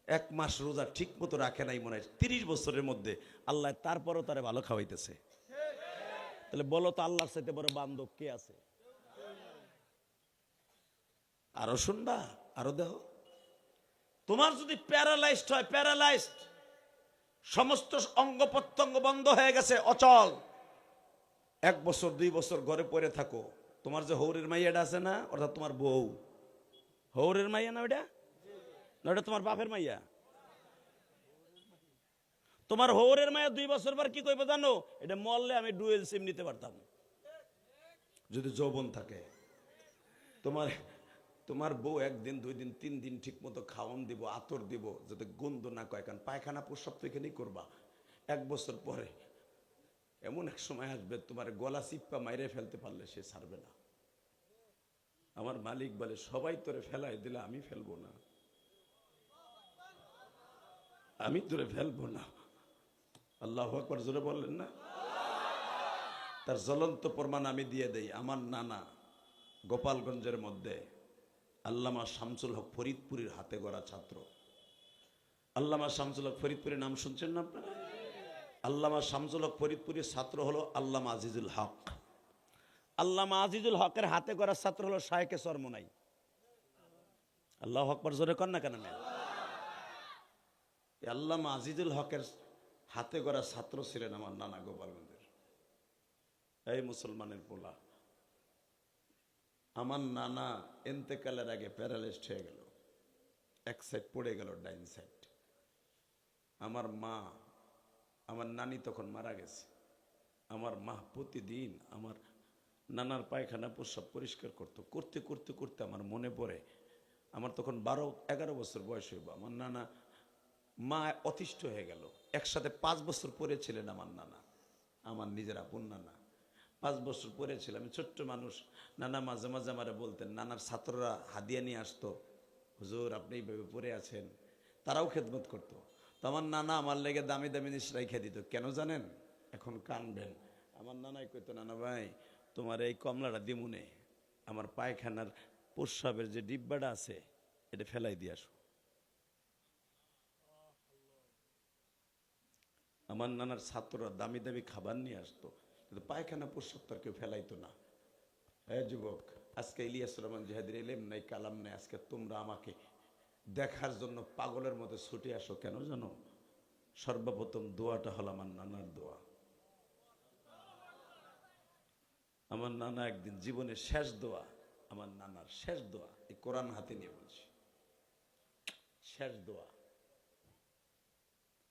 এক মাস রোজা ঠিক মতো রাখে নাই মনে হয় 30 বছরের মধ্যে, আল্লাহ তারপরও তারে ভালো খাওয়াইতেছে। তাহলে বলো তো আল্লাহর সাথে বড় বান্ধব কে আছে? আরো শুনবা, আরো দেখো। তোমার যদি প্যারালাইজড হয়, প্যারালাইজড, সমস্ত অঙ্গ প্রত্যঙ্গ বন্ধ হয়ে গেছে, অচল, 1 বছর 2 বছর ঘরে পড়ে থাকো, তোমার যে হৌরের মাইয়াটা আছে না, অর্থাৎ তোমার বউ, হৌরের মাইয়া না ওটা? না ওটা তোমার বাপের মাইয়া। তোমার হৌরের মাইয়া 2 বছর পর কি কইবে জানো? এটা মরলে আমি ডুয়েল সিম নিতে পারতাম, যদি যৌবন থাকে। তোমার বউ 1 দিন 2 দিন 3 দিন ঠিক মতো খাওয়ান দিব, আতর দিব, যাতে গন্ধ না কয়, কারণ পায়খানা প্রস্রাব তো এখানেই করবা। 1 বছর পরে এমন এক সময় আসবে, তোমার গলা চিপ্পা মাইরে ফেলতে পারলে সে ছাড়বে না। আমার মালিক বলে, সবাই তোরে ফেলাই দিলে আমি ফেলবো না, আমি তোরে ফেলবো না। আল্লাহু আকবার জোরে বললেন না? তার জ্বলন্ত প্রমাণ আমি দিয়ে দেই। আমার নানা গোপালগঞ্জের মধ্যে আল্লামা শামসুল হক ফরিদপুরের হাতে গড়া ছাত্র। আল্লামা শামসুল হক ফরিদপুরের নাম শুনছেন না আপনারা? আল্লামা শামসুল হক ফরিদপুরের ছাত্র হলো আল্লামা আজিজুল হক। আল্লামা আজিজুল হকের হাতে গড়া ছাত্র হলো শায়েখে চরমোনাই। আল্লাহু আকবার জোরে কর না কেন? আল্লামা আজিজুল হকের হাতে গড়া ছাত্র ছিলেন আমার নানা গোপালগঞ্জের। এই মুসলমানের পোলা, আমার নানা এন্তেকালের আগে প্যারালাইজড হয়ে গেল, এক সাইড পড়ে গেল, ডাইন সাইড। আমার মা, আমার নানি তখন মারা গেছে। আমার মা প্রতিদিন আমার নানার পায়খানা প্রস্রাব পরিষ্কার করতে করতে করতে আমার মনে পড়ে, আমার তখন 12-11 বছর বয়স হইব, আমার নানা, মা অতিষ্ঠ হয়ে গেল। একসাথে 5 বছর পরে ছিলেন আমার নানা, আমার নিজের আপন নানা। 5 বছর পরে ছিল, আমি ছোট্ট মানুষ। নানা মাঝে মাঝে আমারে বলতেন, নানার ছাত্ররা হাদিয়া নিয়ে আসতো, হুজুর আপনি এইভাবে পড়ে আছেন, তারাও খেদমত করতো। তো আমার নানা আমার লেগে দামি দামি জিনিস রাইখা দিত। কেন জানেন? এখন কানবেন। আমার নানাই কইতো, নানা ভাই তোমার এই কমলাটা দিমুনে, আমার পায়খানার প্রস্রাবের যে ডিব্বাটা আছে এটা ফেলাই দিয়ে আসো। আমার নানার ছাত্ররা দামি দামি খাবার নিয়ে আসতো, কিন্তু পায়খানা প্রস্রাব তার কেউ ফেলাইতো না। হ্যাঁ যুবক, আজকে ইলিয়াস রহমান জিহাদের এলেম নাই, কালাম নাই, আজকে তোমরা আমাকে দেখার জন্য পাগলের মতো ছুটে আসো কেন জানো? সর্বপ্রথম দোয়াটা হলো আমার নানার দোয়া। আমার নানা একদিন জীবনের শেষ দোয়া, আমার নানার শেষ দোয়া, এই কোরআন হাতে নিয়ে বলছি, শেষ দোয়া।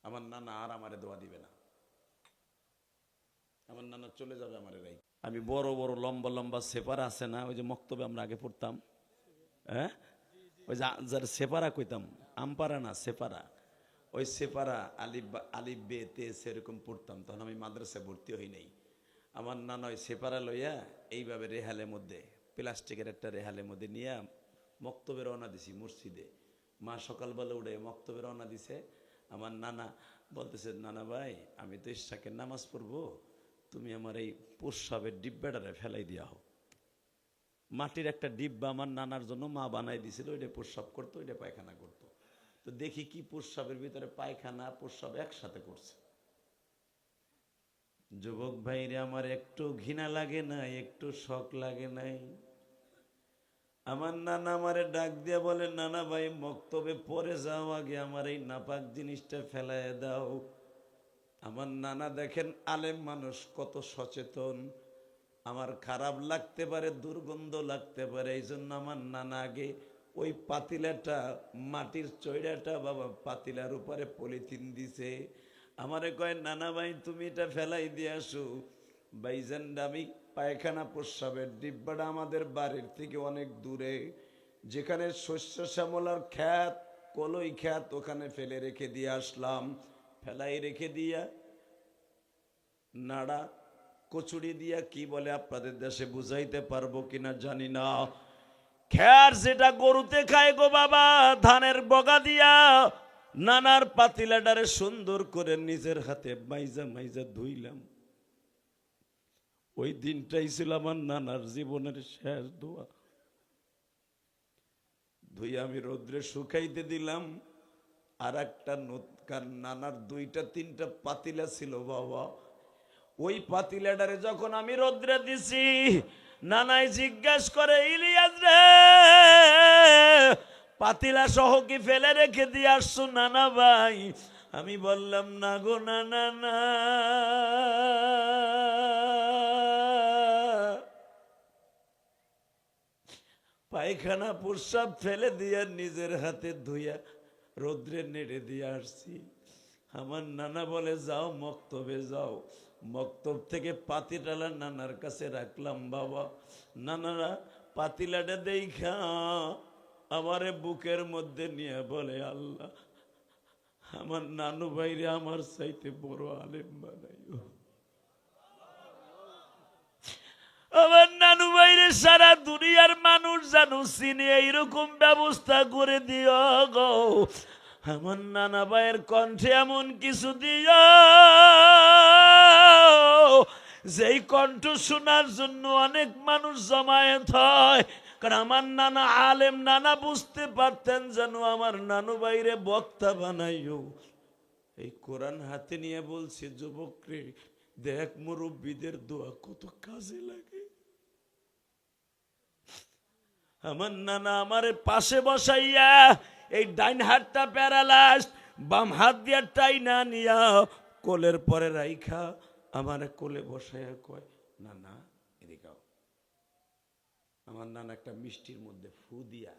আমার নানা আর আমারে দোয়া দিবে না, আমার নানা চলে যাবে আমারে রাই। আমি বড় বড় লম্বা লম্বা সেপারা আছে না, ওই যে মক্তবে আমরা আগে পড়তাম, হ্যাঁ, ওই যে যার সেপারা কইতাম, আমপারা না সেপারা, ওই সেপারা আলিফ বে তে সেরকম পড়তাম। তখন আমি মাদ্রাসায় ভর্তি হই নাই। আমার নানা ওই সেপারা লইয়া এইভাবে রেহালের মধ্যে, প্লাস্টিকের একটা রেহালের মধ্যে নিয়ে মক্তবে রওনা দিছি মসজিদে। মা সকালবেলা উঠে মক্তবে রওনা দিছে। আমার নানা বলতেছে, নানা ভাই আমি তো ইশাকের নামাজ পড়বো, তুমি আমার এই প্রস্রাবের ডিব্বাটারে ফেলাই দিয়া হোক। মাটির একটা ডিব্বা আমার নানার জন্য মা বানাই দিছিল, ওইটা প্রস্রাব করতো, ওইটা পায়খানা করতো। তো দেখি কি প্রস্রাবের ভিতরে পায়খানা প্রস্রাব একসাথে করছে। যুবক ভাইরে আমার একটু ঘৃণা লাগে না, একটু শখ লাগে নাই? আমার নানা আমারে ডাক দিয়া বলে, নানা ভাই মক্তবে পরে যাও, আগে আমার এই নাপাক জিনিসটা ফেলায় দাও। আমার নানা দেখেন আলেম মানুষ কত সচেতন। আমার খারাপ লাগতে পারে, দুর্গন্ধ লাগতে পারে, এই জন্য আমার নানা আগে ওই পাতিলাটা, মাটির চৈড়াটা বাবা পাতিলার উপরে পলিথিন দিছে। আমারে কয়, নানা ভাই তুমি এটা ফেলাই দিয়ে আসো। ভাইজান আমি পায়খানা প্রস্রাবের ডিব্বাটা আমাদের বাড়ির থেকে অনেক দূরে, যেখানে শস্য শ্যামলার খ্যাত, কলই খ্যাত, ওখানে ফেলে রেখে দিয়ে আসলাম। ফেলাই রেখে দিয়া নাড়া কচুরি দিয়া, কি বলে আপনাদের দেশে বুঝাইতে পারবো কিনা জানি না, খ্যার যেটা গরুতে খায় গো বাবা, ধানের বগা দিয়া নানার পাতিলাটারে সুন্দর করে নিজের হাতে মাইজা মাইজা ধুইলাম। ওই দিনটাই ছিল আমার নানার জীবনের শেষ দোয়া। ধুই আমি রোদ্রে শুকাইতে দিলাম। আর একটা নানার 2-3টা পাতিলা ছিল বাবা, ওই পাতিলাটারে যখন আমি রোদ্রে দিছি, নানাই জিজ্ঞাসা করে, ইলিয়াস রে পাতিলা সহ কি ফেলে রেখে দিয়ে আসছো নানা ভাই? আমি বললাম, না গো নানা না, পায়খানা প্রস্রাব ফেলে দিয়া নিজের হাতে ধুইয়া রোদ্রে নেড়ে দিয়ে আসছি। আমার নানা বলে, যাও মক্তবে যাও। মক্তব থেকে পাতিলাটা নানার কাছে রাখলাম বাবা। নানারা পাতিলাটা দেখা আমারে বুকের মধ্যে নিয়ে বলে, আল্লাহ আমার নানু ভাইরে আমার চাইতে বড় আলেম বানাইও। আমার নানু ভাইরে সারা দুনিয়ার মানুষ জানু চিনি, এইরকম ব্যবস্থা করে দিও গো। আমার নানা ভাইয়ের কণ্ঠে এমন কিছু দিও যেই কণ্ঠ শোনার জন্য অনেক মানুষ জমায়েত হয়। কারণ আমার নানা আলেম, নানা বুঝতে পারতেন যেন আমার নানু ভাইরে বক্তা বানাইও। এই কোরআন হাতে নিয়ে বলছি, যুবক রে দেখ মুরব্বীদের দোয়া কত কাজে লাগে। আমার নানা আমারে পাশে বসাইয়া, এই ডাইন হাতটা প্যারালাইজড, বাম হাত দিয়া টাইনা নিয়া কোলের পরে রাইখা আমারে কোলে বসাইয়া কয়, নানা এদিকে আও। আমার নানা একটা মিষ্টির মধ্যে ফু দিয়া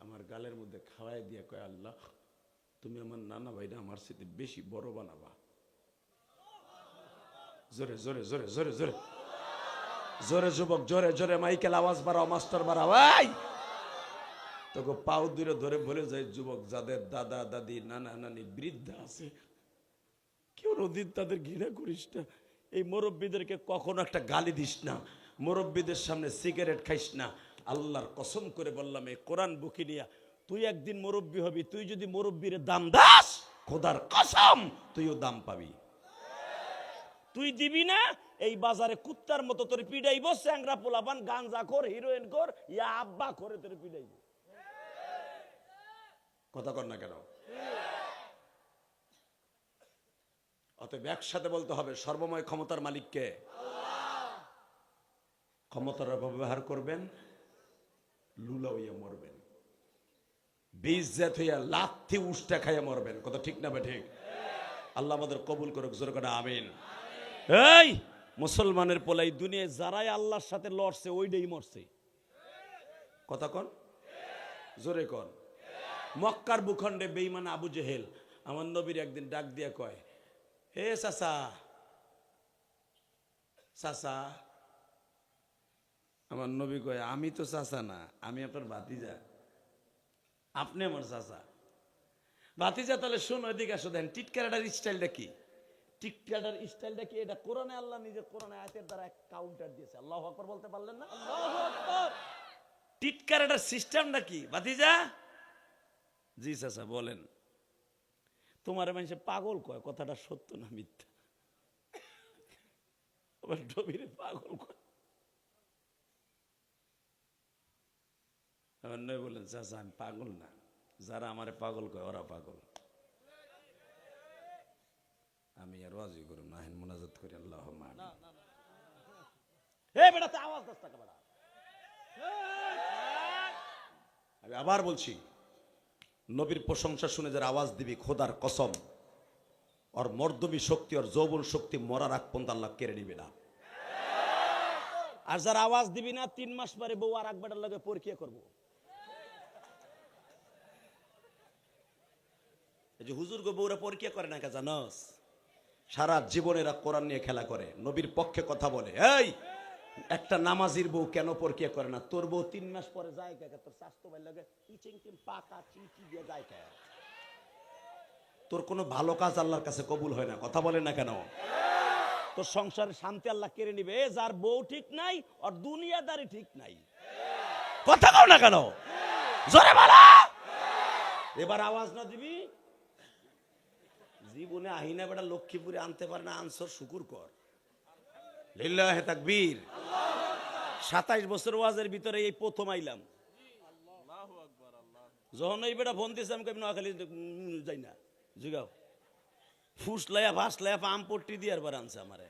আমার গালের মধ্যে খাওয়াই দিয়া কয়, আল্লাহ তুমি আমার নানা ভাইরা আমার সাথে বেশি বড় বানাবা। জোরে জোরে জোরে জোরে জোরে জোরে যুবক, জোরে জোরে মাইকেল আওয়াজ বাড়াও, মাস্টার বাড়াও। ভাই তোকে পাও দূরে ধরে বলে যায়, যুবক যাদের দাদা দাদি নানা নানি বৃদ্ধা আছে, কেউ নদীর তাদের ঘৃণা করিস না। এই মুরব্বীদেরকে কখনো একটা গালি দিস না, মুরব্বীদের সামনে সিগারেট খাইস না। আল্লাহর কসম করে বললাম, এই কোরআন বুকি নিয়া তুই একদিন মুরব্বী হবি, তুই যদি মুরব্বীরে দাম দাস, খোদার কসম তুইও দাম পাবি। তুই দিবি না, এই বাজারে কুত্তার মতো তোর পিডাইব, স্যাংরা পোলাপান গাঞ্জা কর, হিরোইন কর, ইয়া আব্বা করে তোর পিডাইব। কথা কর না কেন? অতএব একসাথে বলতে হবে, সর্বময় ক্ষমতার মালিককে। ক্ষমতার অপব্যবহার করবেন, লুলা হইয়া মরবেন। বেইজ্জত হইয়া লাথি উষ্টা খাইয়া মরবেন। কত ঠিক না ঠিক? আল্লাহ আমাদের কবুল করুক, জোরে করে আমিন। এই মুসলমানের পোলাই দুনিয়ায় যারাই আল্লাহর সাথে লড়ছে ওইটাই মরছে। কথা কন, জোরে কন। মক্কার ভূখণ্ডে বেঈমান আবু জেহেল আমার নবীর একদিন ডাক দিয়া কয়, হে চাচা, চাচা। আমার নবী কয়, আমি তো চাচা না, আমি আপনার ভাতিজা, আপনি আমার চাচা। ভাতিজা তাহলে শোনো, এদিকে আসো, দেন টিটকারাটার স্টাইলটা কি? টিটকারাটার স্টাইলটা কি? এটা কোরআনে আল্লাহ নিজে কোরআনে আয়াতের দ্বারা এক কাউন্টার দিয়েছে। আল্লাহু আকবার বলতে পারলেন না? আল্লাহু আকবার। টিটকারাটার সিস্টেমটা কি ভাতিজা? জি চাচা বলেন। তোমার মানুষে পাগল কয়, কথাটা সত্য না মিথ্যা? আবার নবীরে পাগল কয়। আমার নবী বললেন, চাচা আমি পাগল না, যারা আমারে পাগল কয় ওরা পাগল। আমি আর ওয়াজি করুম না, হেন মুনাজাত করি আল্লাহুম্মা আমিন। হে বেটা তে আওয়াজ দাস টাকা বেটা। আমি আবার বলছি, নবীর প্রশংসা শুনে যারা আওয়াজ দিবি, খোদার কসম ওর মর্দবী শক্তি, ওর যৌবন শক্তি মরার আগ পর্যন্ত আল্লাহ কেড়ে নিবে না। আর যারা আওয়াজ দিবি না, 3 মাস পরে বউ আর একবারের লগে পরকিয়া করবো। এই যে হুজুর গো বউরা পরকিয়া করে না কে জানোস? সারা জীবনেরা কোরআন নিয়ে খেলা করে, নবীর পক্ষে কথা বলে। এই একটা নামাজির বউ কেন পরকিয়া করে না? তোর বউ 3 মাস পরে যায় কে? তোর স্বাস্থ্য ভাই লাগে ইচিং টিম পাকা চিটি দিয়ে যায় কে? তোর কোনো ভালো কাজ আল্লাহর কাছে কবুল হয় না। কথা বলে না কেন? তোর সংসারের শান্তি আল্লাহ কেড়ে নিবে। যার বউ ঠিক নাই আর দুনিয়াদারি ঠিক নাই। কথা কও না কেন? জোরে বলো। এবার আওয়াজ না দিবি, জীবনে আহিনা বেটা লক্ষ্মীপুরে আনতে পারে না, আনসর শুকুর কর। লিল্লাহে তাকবীর। 27 বছর ওয়াজের ভিতরে এই প্রথম আইলাম। যখন এই বেটা ফোন দিয়েছে আমি নোয়াখালী যাই না, জিগাও ফুসলাইয়া ভাসলাইয়া পাম্পট্টি দিয়ে একবার আনছে আমারে।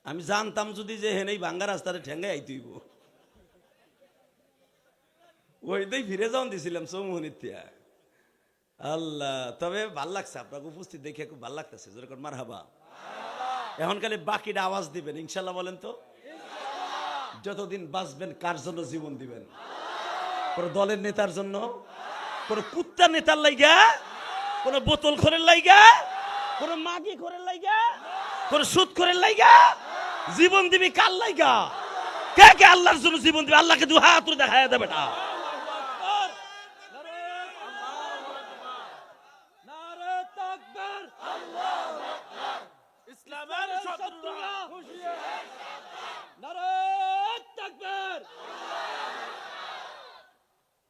আমি জানতাম যদি যে হেনেই ভাঙ্গা রাস্তাতে ঠেঙ্গাই আইতেইব, ওইটাই ফিরে যাওয়ান দিছিলাম চৌমুহনির থিয়া। আল্লাহ, তবে ভাল লাগছে আপনাকে উপস্থিত দেখে, খুব ভাল লাগতেছে। যেরকম মারহাবা। এখন খালি বাকিটা আওয়াজ দিবেন ইনশাল্লাহ। বলেন তো, যতদিন বাঁচবেন কার জন্য জীবন দিবেন? কোন দলের নেতার জন্য? কোন কুত্তার নেতার লাইগা? কোন বোতল খোরের লাইগা? কোন মাগি খোরের লাইগা? কোন সুদ খোরের লাইগা? জীবন দিবি কার লাইগা? কে কে আল্লাহর জন্য জীবন দিবে? আল্লাহকে 2 হাত তুলে দেখায় দে বেটা।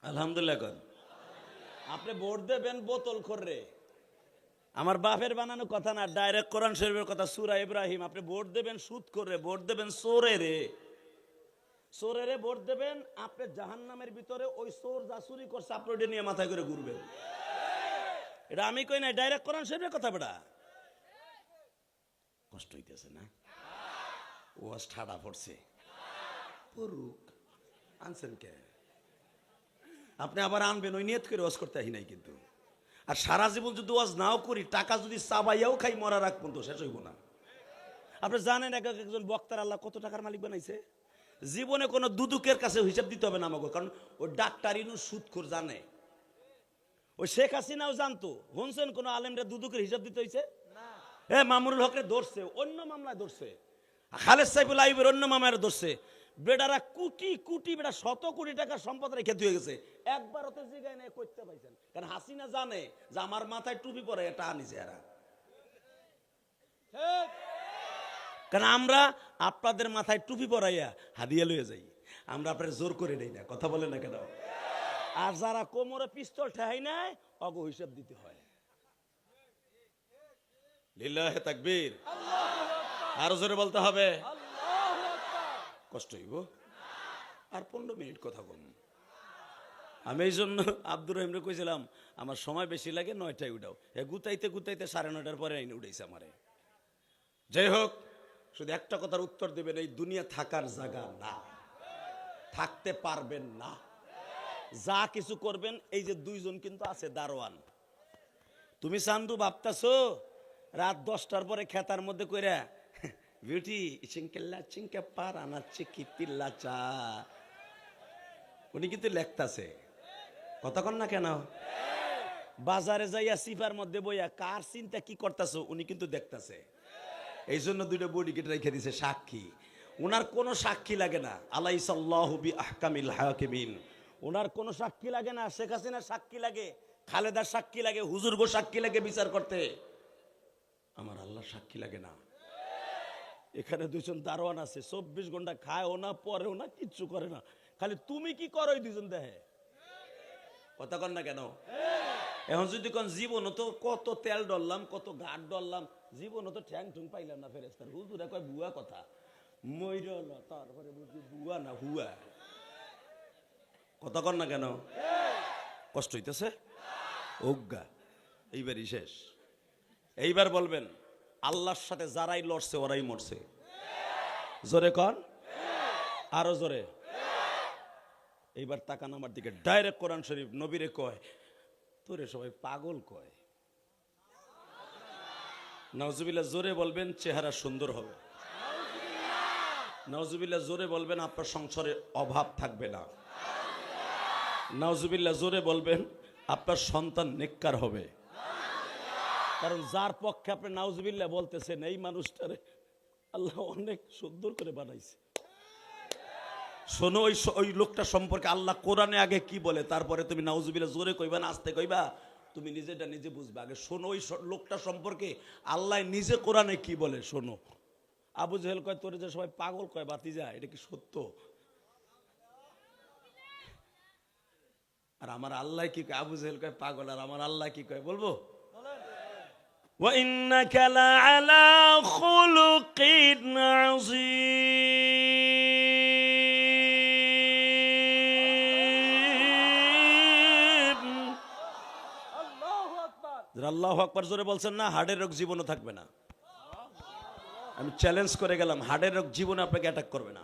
আলহামদুলিল্লাহ কর। আপনি ভোট দেবেন বোতল করে, আমার বাপের বানানো কথা না, ডাইরেক্ট কোরআন শরীফের কথা, সূরা ইব্রাহিম। আপনি ভোট দেবেন সুদ করে, ভোট দেবেন চোরে রে, চোরে রে ভোট দেবেন। আপনি জাহান্নামের ভিতরে ওই চোর যা চুরি করছে আপনি ওটা নিয়ে মাথায় করে ঘুরবেন। এটা আমি কই না, ডাইরেক্ট কোরআন শরীফের কথা বেটা। কষ্ট হইতেছে না? ওয়াজ ঠাডা পড়ছে, পড়ুক। আনছেন কে? আপনি আবার আনবেন, ওই নিয়ত করে ওয়াজ করতে আহি নাই কিন্তু। আর সারা জীবন যদি ওয়াজ নাও করি, টাকা যদি চাবাইয়াও খাই, মরা রাখ পর্যন্ত শেষ হইব না। আপনি জানেন একজন বক্তার আল্লাহ কত টাকার মালিক বানাইছে? জীবনে কোনো দুদুকের কাছে হিসাব দিতে হবে না আমাকে, কারণ ওই ডাক্তার ইনু সুদখোর জানে। ওই শেখ হাসিনাও জানতো। শুনছেন কোন আলেমরা দুদুকের হিসাব দিতে হয়েছে? এ মামুনুল হকরে ধরছে, অন্য মামলায় ধরছে। খালেদ সাইফুল আইবের অন্য মামলায় ধরছে। বেটারা কোটি কোটি, বেটা 100 কোটি টাকার সম্পদ রেখে দিয়ে গেছে। একবার ওতে জিগায় নাই করতে পাইছেন, কারণ হাসিনা জানে যে আমার মাথায় টুপি পরে এটা আনিছে এরা। কারণ আমরা আপনাদের মাথায় টুপি পরাইয়া হাদিয়া লইয়া যাই, আমরা আপনার জোর করে নেই না। কথা বলে না কেন? আর যারা কোমরে পিস্তল ঠেহাই নাই, অগ হিসাব দিতে হয়। লিল্লাহে তাকবীর। আরো জোরে বলতে হবে। কষ্ট হইব। আর 15 মিনিট কথা বল। আমি এই জন্য আব্দুর রহিমরে কইছিলাম আমার সময় বেশি লাগে, 9টায় উঠাও। গুতাইতে গুতাইতে 9:30 পরে আইনে উঠাইছে আমারে। যাই হোক, শুধু একটা কথার উত্তর দেবেন, এই দুনিয়া থাকার জায়গা না, থাকতে পারবেন না। যা কিছু করবেন, এই যে দুইজন কিন্তু আছে দারোয়ান। তুমি চান্দু ভাবতাছো রাত 10টার পরে খেতার মধ্যে কইরা বিউটি চিঙ্কেল্লা চিঙ্কে পার আনাচ্ছে কি পিল্লা চা, উনি কিন্তু লেখতাছে। কথা কন না কেন? বাজারে যাইয়া সিপার মধ্যে বইয়া কার চিন্তা কি করতেছো উনি কিন্তু দেখতাছে। এই জন্য দুইটা বডি কেটে রেখে দিছে সাক্ষী। উনার কোনো সাক্ষী লাগে না। আলাইসাল্লাহু বিআহকামিল হাকিমিন। উনার কোনো সাক্ষী লাগে না। শেখ হাসিনার সাক্ষী লাগে, খালেদার সাক্ষী লাগে, হুজুরগো সাক্ষী লাগে বিচার করতে। আমার আল্লাহর সাক্ষী লাগে না। এখানে দুজন দারোয়ান আছে, 24 ঘন্টা খায়ও না, পরেও না, কিচ্ছু করে না। খালি তুমি কি করো এই দুজন দেখে। কথা কন না কেন? এখন যদি কোন জীবনও তো কত তেল ডললাম, কত ঘাট ডললাম, জীবনও তো ঠ্যাং ঠুং পাইলাম না। ফেরেস্তার হুজুরে কয় বুয়া কথা, মইর না, তারপরে বুঝি বুয়া না হুয়া। কথা কন না কেন? কষ্ট হইতেছে অজ্ঞা। এইবারই শেষ। এইবার বলবেন আল্লাহর সাথে যারাই লড়ছে ওরাই মরছে। জোরে কন, আরো জোরে। এইবার তাকান আমার দিকে, ডাইরেক্ট কোরআন শরীফ। নবীরে কয় তোরে সবাই পাগল কয়। নাউজুবিল্লাহ জোরে বলবেন চেহারা সুন্দর হবে। নাউজুবিল্লাহ জোরে বলবেন আপনার সংসারে অভাব থাকবে না। নাউজুবিল্লাহ জোরে বলবেন আপনার সন্তান নেককার হবে। কারণ যার পক্ষে আপনি নাউজুবিল্লাহ বলতেছেন এই মানুষটারে আল্লাহ অনেক সুন্দর করে বানাইছে। শোনো ওই লোকটা সম্পর্কে আল্লাহ কোরআনে আগে কি বলে, তারপরে তুমি নাউজুবিল্লাহ জোরে কইবা না আস্তে কইবা, তুমি নিজেটা নিজে বুঝবে। আগে শোনো ওই লোকটা সম্পর্কে আল্লাহ নিজে কোরআনে কি বলে শোনো। আবু জেহেল কয় তোরে যে সবাই পাগল কয় বাতিজা, এটা কি সত্য? আর আমার আল্লাহ কি কয়? আবু জেহেল কয় পাগল, আর আমার আল্লাহ কি কয় বলবো? ওয়া ইন্নাকা লাআলা খুলুকিন আযীম। আল্লাহু আকবার জোরে বলছেন না? হার্টের রোগ জীবনও থাকবে না। আমি চ্যালেঞ্জ করে গেলাম, হার্টের রোগ জীবনে আপনাকে অ্যাটাক করবে না।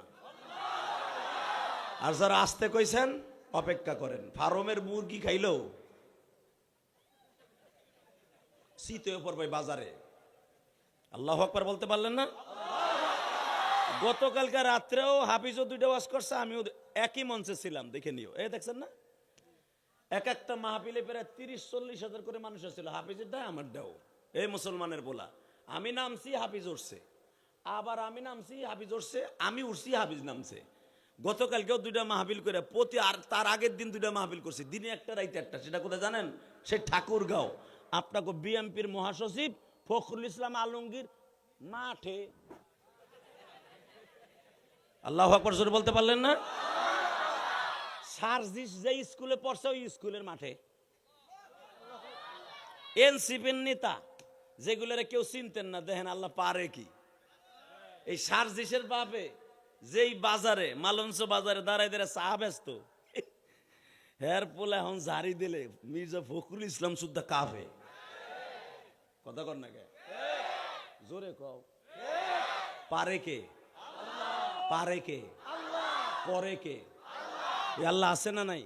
আর যারা আসতে কইছেন অপেক্ষা করেন। ফার্মের মুরগি খাইলেও শীত হয়ে পড়বে বাজারে। আল্লাহু আকবার বলতে পারলেন না? গতকালকে রাত্রেও হাফিজও 2টা ওয়াজ করছে, আমিও একই মঞ্চে ছিলাম, দেখে নিও। এই দেখছেন না, এক একটা মাহফিলে প্রায় 30-40 হাজার করে মানুষ ছিল। হাফিজের দায় আমার দাও, এই মুসলমানের বলা। আমি নামছি, হাফিজ উঠছে, আবার আমি নামছি, হাফিজ উঠছে, আমি উঠছি, হাফিজ নামছে। গতকালকেও 2টা মাহফিল করে প্রতি, আর তার আগের দিন 2টা মাহফিল করছি, দিনে একটা রাইতে একটা। সেটা কোথায় জানেন? সে ঠাকুরগাঁও। আপনাকে বিএমপির মহাসচিব ফখরুল ইসলাম আলমগীর মাঠে। আল্লাহু আকবার জোরে বলতে পারলেন না? সার্জিস যে স্কুলে পড়ছে ওই স্কুলের মাঠে। এনসিপির নেতা যেগুলোরে কেউ চিনতেন না, দেখেন আল্লাহ পারে কি। এই সার্জিসের বাপে যেই বাজারে মালঞ্চ বাজারে দাঁড়াই দাঁড়ায় চা ব্যস্ত, হের পোলা এখন জারি দিলে মির্জা ফখরুল ইসলাম সুদ্ধা কাফে। কথা কর না কে? জোরে কও। পারে কে? পারে কে? করে কে? আল্লাহ আছে না নাই?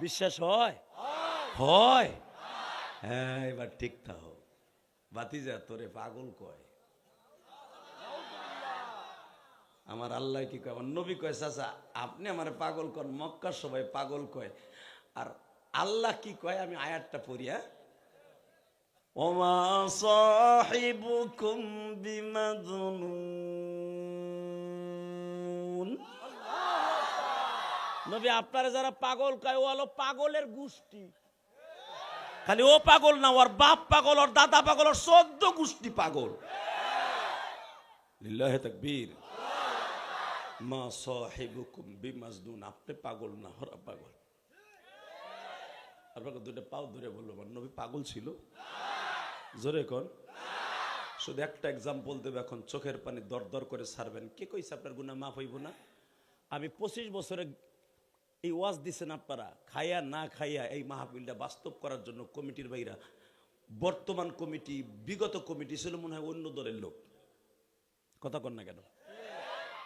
বিশ্বাস হয়? হয়। হ্যাঁ, এবার ঠিক থাকো। বাতিজা তোরে পাগল কয়। আমার আল্লাহ কি কয়? আমার নবী কয় চাচা আপনি আমার পাগল কন, মক্কার সবাই পাগল কয়। আর আল্লাহ কি কয় আমি আয়াতটা পড়ি। ওমা সাহিবুকুম বিমাজনুন। নবী আপনারা যারা পাগল কয় ও হলো পাগলের গোষ্ঠী। খালি ও পাগল না, ওর বাপ পাগল, ওর দাদা পাগল, ওর 14 গোষ্ঠী পাগল। লিল্লাহি তাকবীর। মা সাহিবুকুম বিমাজনুন, আপনি পাগল না, ওরা পাগল। আপনাকে 2টা পাও ধরে বললো আমার নবী পাগল ছিল? জোরে কোন। শুধু একটা এক্সাম্পল দেবে, এখন চোখের পানি দর দর করে ছাড়বেন। কে কইছে আপনার গুনাহ মাফ হইব না? আমি 25 বছরে এই ওয়াজ দিছেন আপনারা, খাইয়া না খাইয়া এই মাহফিলটা বাস্তব করার জন্য কমিটির ভাইরা, বর্তমান কমিটি, বিগত কমিটি ছিল মনে হয় অন্য দলের লোক। কথা কন না কেন?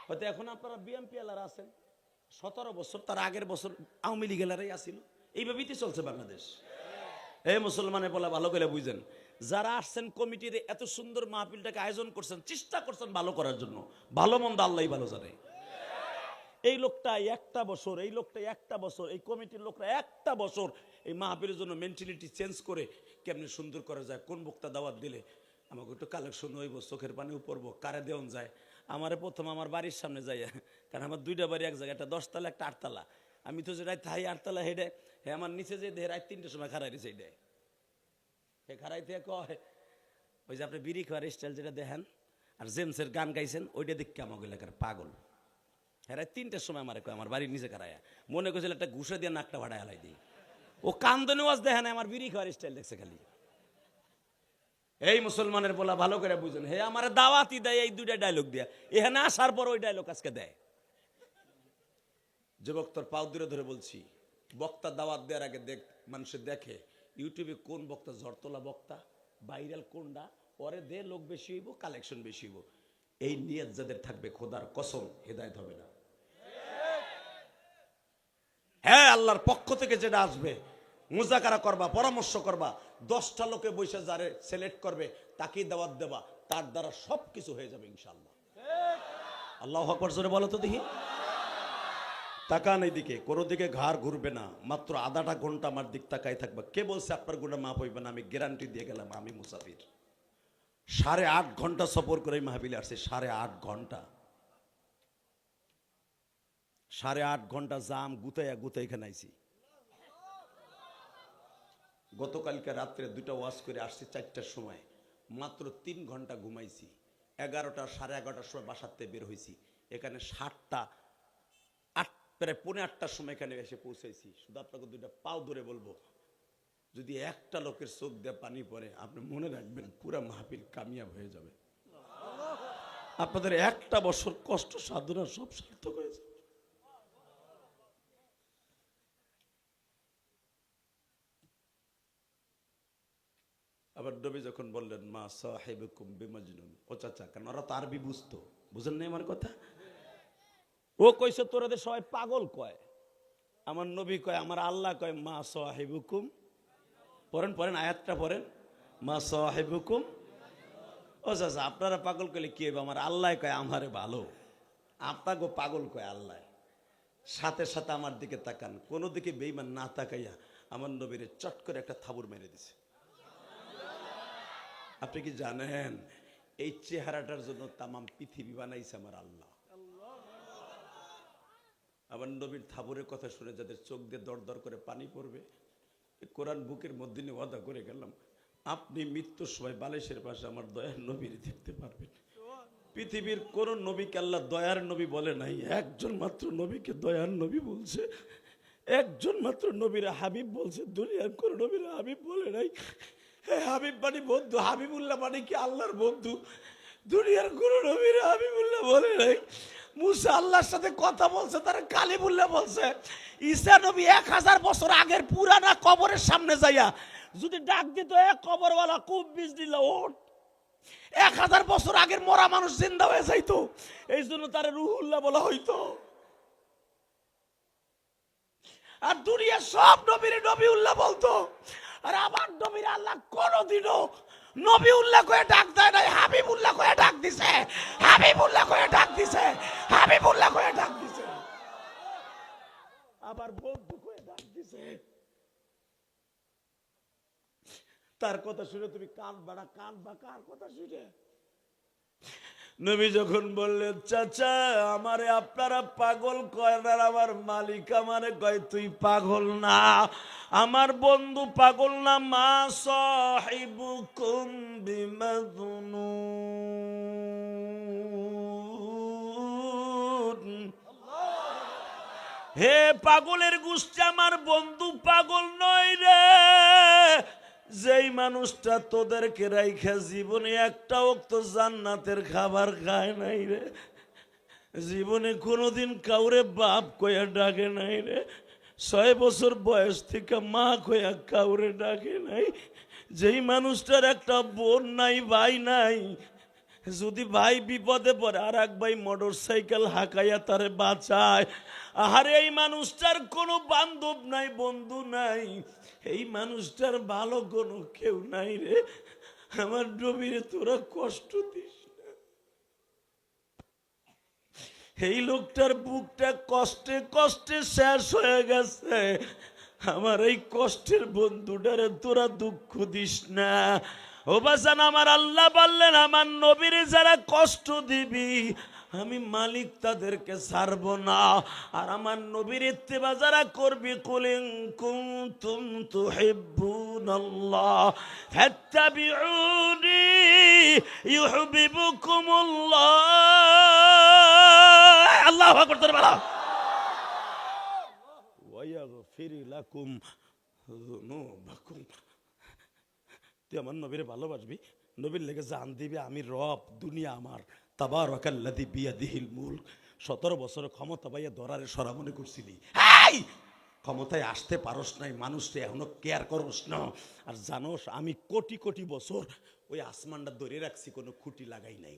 হয়তো এখন আপনারা বিএমপি এলার আছেন, 17 বছর, তার আগের বছর আওয়ামী লীগেলারাই আসিল। এইভাবেই চলছে বাংলাদেশ। এই মুসলমানের বলা ভালো করে বুঝেন, যারা আসছেন কমিটির এত সুন্দর মাহফিলটাকে আয়োজন করছেন, চেষ্টা করছেন ভালো করার জন্য, ভালো মন্দ আল্লাহই ভালো জানে। এই লোকটা একটা বছর, এই লোকটা একটা বছর, এই কমিটির লোকরা একটা বছর এই মাহফিলের জন্য মেন্টালিটি চেঞ্জ করে কেমনি সুন্দর করা যায়, কোন বক্তা দাওয়াত দিলে আমাকে একটু কালেকশন হইব, চোখের পানিও পড়বো, কারে দেওয়ান যায়। আমারে প্রথম আমার বাড়ির সামনে যাই, কারণ আমার দুইটা বাড়ি এক জায়গায়, একটা 10 তলা একটা 8 তলা। আমি তো যে রাত থাই 8 তলা হেডে, হে আমার নিচে যে দেহে রাত 3টের সময় খারাই দিছে, এইটাই হে খারাই থেকে কয় ওই যে আপনি বিড়ি খাওয়ার স্টাইল যেটা দেখেন আর জেমসের গান গাইছেন ওইটা দেখতে আমাকে এলাকার পাগল। হ্যাঁ 3টের সময় আমার কয় আমার বাড়ির নিচে খারাইয়া, মনে করছিল একটা ঘুষে দিয়ে নাকটা ভাড়ায় হালাই দিই। ও কান্দনে ওয়াজ দেখে না, আমার বিড়ি খাওয়ার স্টাইল দেখছে খালি। এই মুসলমানের বলা ভালো করে বুঝেন, হে আমার দাওয়াতি দেয় এই দুইটা ডায়লগ দিয়া, এখানে আসার পর ওই ডায়লগ আজকে দেয়। যুবক তোর পাও দূরে ধরে বলছি, বক্তা দাওয়াত দেওয়ার আগে দেখ, মানুষের দেখে ইউটিউবে কোন বক্তা ঝড়তলা বক্তা, ভাইরাল কোনটা, পরে দে লোক বেশি হইব, কালেকশন বেশি হইব। এই নিয়ত যাদের থাকবে খোদার কসম হেদায়েত হবে না। হ্যাঁ আল্লাহর পক্ষ থেকে যেটা আসবে, মুজাকারা করবা, পরামর্শ করবা, 10টা লোকে বসে যারে সিলেক্ট করবে তাকেই দাওয়াত দেবা, তার দ্বারা সবকিছু হয়ে যাবে ইনশাআল্লাহ। আল্লাহু আকবার জোরে বলো তো দেখি। তাকান এইদিকে, কোনো দিকে ঘাড় ঘুরবে না, মাত্র আধাটা ঘন্টা আমার দিক তাকাই থাকবা। কে বলছে আপনার গুনাহ মাফ হইবে না? আমি গ্যারান্টি দিয়ে গেলাম, আমি মুসাফির 8.5 ঘন্টা সফর করে মাহফিলে আসছি, 8.5 ঘন্টা, 8.5 ঘন্টা জাম গুতাইয়া গুতাই এখানে আইছি। গতকালকে রাত্রে 2টা ওয়াজ করে আসছি 4টার সময়, মাত্র 3 ঘন্টা ঘুমাইছি। 11টা 11:30টার সময় বাসাতে বের হয়েছি, এখানে 7টা 8 প্রায় 7:45টার সময় এখানে এসে পৌঁছাইছি। শুধু আপনাকে 2টা পাও ধরে বলবো, যদি একটা লোকের চোখ দিয়ে পানি পড়ে আপনি মনে রাখবেন পুরা মাহফিল কামিয়াব হয়ে যাবে। আপনাদের একটা বছর কষ্ট সাধনা সব সার্থক হয়েছে। আবার নবী যখন বললেন মা সাহিবুকুম বিমাজনুন, ও চাচা, কারণ ওরা তো আরবি বুঝতো, বুঝেন না আমার কথা। ও কইছে তোরাদের সবাই পাগল কয়, আমার নবী কয়, আমার আল্লাহ কয় মা সাহিবুকুম, পড়েন পড়েন আয়াতটা পড়েন, মা সাহিবুকুম। ও চাচা আপনারা পাগল কইলে কি হবে, আমার আল্লাহ কয় আমারে ভালো, আপনাকে পাগল কয় আল্লাহ। সাথে সাথে আমার দিকে তাকান, কোনো দিকে বেঈমান না তাকাইয়া আমার নবীরে চট করে একটা থাবুর মেরে দিছে। আপনি কি জানেন এই চেহারাটার জন্য তামাম পৃথিবী বানাইছে আমার আল্লাহ। আমার নবীর থাবুরের কথা শুনে যাদের চোখ দিয়ে দর দর করে পানি পড়বে, কোরআন বুকের মধ্যে নিয়ে ওয়াদা করে গেলাম, আপনি মৃত্যুর সময় বালিশের পাশে আমার দয়ার নবীর দেখতে পারবেন। পৃথিবীর কোন নবীকে আল্লাহ দয়ার নবী বলে নাই, একজন মাত্র নবীকে দয়ার নবী বলছে, একজন মাত্র নবীর হাবিব বলছে, দুনিয়ার কোন নবীর হাবিব বলে নাই। হাবিব মানে বন্ধু, হাবিবুল্লাহ মানে কি আল্লাহর বন্ধু, দুনিয়ার কোন নবীর হাবিবুল্লাহ বলে নাই। মুসা আল্লাহর সাথে কথা বলছে, তারা কালিমুল্লাহ বলছে। ঈসা নবী 1000 বছর আগের পুরানা কবরের সামনে যাইয়া যদি ডাক দিত, কবরওয়ালা খুব বিজলিল ওঠ, 1000 বছর আগের মরা মানুষ জিন্দা হয়ে যাইতো, এই জন্য তার রুহুল্লাহ বলা হইতো। আর দুনিয়ার সব নবীর নবীউল্লাহ বলতো, আর আমার নবীর আল্লাহ কোনদিনও নবীউল্লাহ কয়ে ডাক দেয় নাই, হাবিবুল্লাহ কয়ে ডাক দিছে, হাবিবুল্লাহ কয়ে ডাক দিছে, হাবিবুল্লাহ কয়ে ডাক দিছে, আবার বন্ধু কয়ে ডাক দিছে। তার কথা শুনে তুমি কাঁদবা না, কাঁদবা কার কথা শুনে? নবী যখন বললেন চাচা আমারে আপনারা পাগল কয় না, আমার মালিক আমারে কয় তুই পাগল না, আমার বন্ধু পাগল না, মা সাহিবুকুম বিমাজনুন। হে পাগলের গোষ্ঠী, আমার বন্ধু পাগল নয় রে। যেই মানুষটা তোদেরকে রাইখা জীবনে একটা ওয়াক্ত জান্নাতের খাবার খায় নাই রে, জীবনে কোনোদিন কাউরে বাপ কইয়া ডাকে নাই রে, 6 বছর বয়স থেকে মা কইয়া কাউরে ডাকে নাই, যেই মানুষটার একটা বোন নাই, ভাই নাই, যদি ভাই বিপদে পড়ে আর এক ভাই মোটর সাইকেল হাঁকাইয়া তারে বাঁচায়, আরে এই মানুষটার কোনো বান্ধব নাই, বন্ধু নাই, এই মানুষটার ভালো কোনো কেউ নাই রে। আমার নবীরে তোরা কষ্ট দিস না। এই লোকটার বুকটা কষ্টে কষ্টে শেষ হয়ে গেছে, আমার এই কষ্টের বন্ধুটারে তোরা দুঃখ দিস না। ও বাজান, আমার আল্লাহ বললেন আমার নবীরে যারা কষ্ট দিবি আমি মালিক তাদেরকে ছাড়ব না। আর আমার নবীর ইত্তেবা যারা করবি, কুল ইন কুনতুম তুহিব্বুনাল্লাহ ফাত্তাবিউনি ইউহিব্বুকুমুল্লাহ। আল্লাহু আকবার, তোর বলো। ওয়া ইয়াগফির লাকুম যুনুবাকুম। তুই আমার নবীরে ভালোবাসবি, নবীর লেগে জান দিবি, আমি রব, দুনিয়া আমার। তাবারাকাল্লাযী বিয়াদিহিল মুলক। 17 বছর ক্ষমতা পাইয়া দরারে সরা মনে করছিলি, এই ক্ষমতায় আসতে পারস নাই, মানুষটা এখনো কেয়ার করস না। আর জানোস আমি কোটি কোটি বছর ওই আসমানটা ধরে রাখছি, কোনো খুঁটি লাগাই নাই।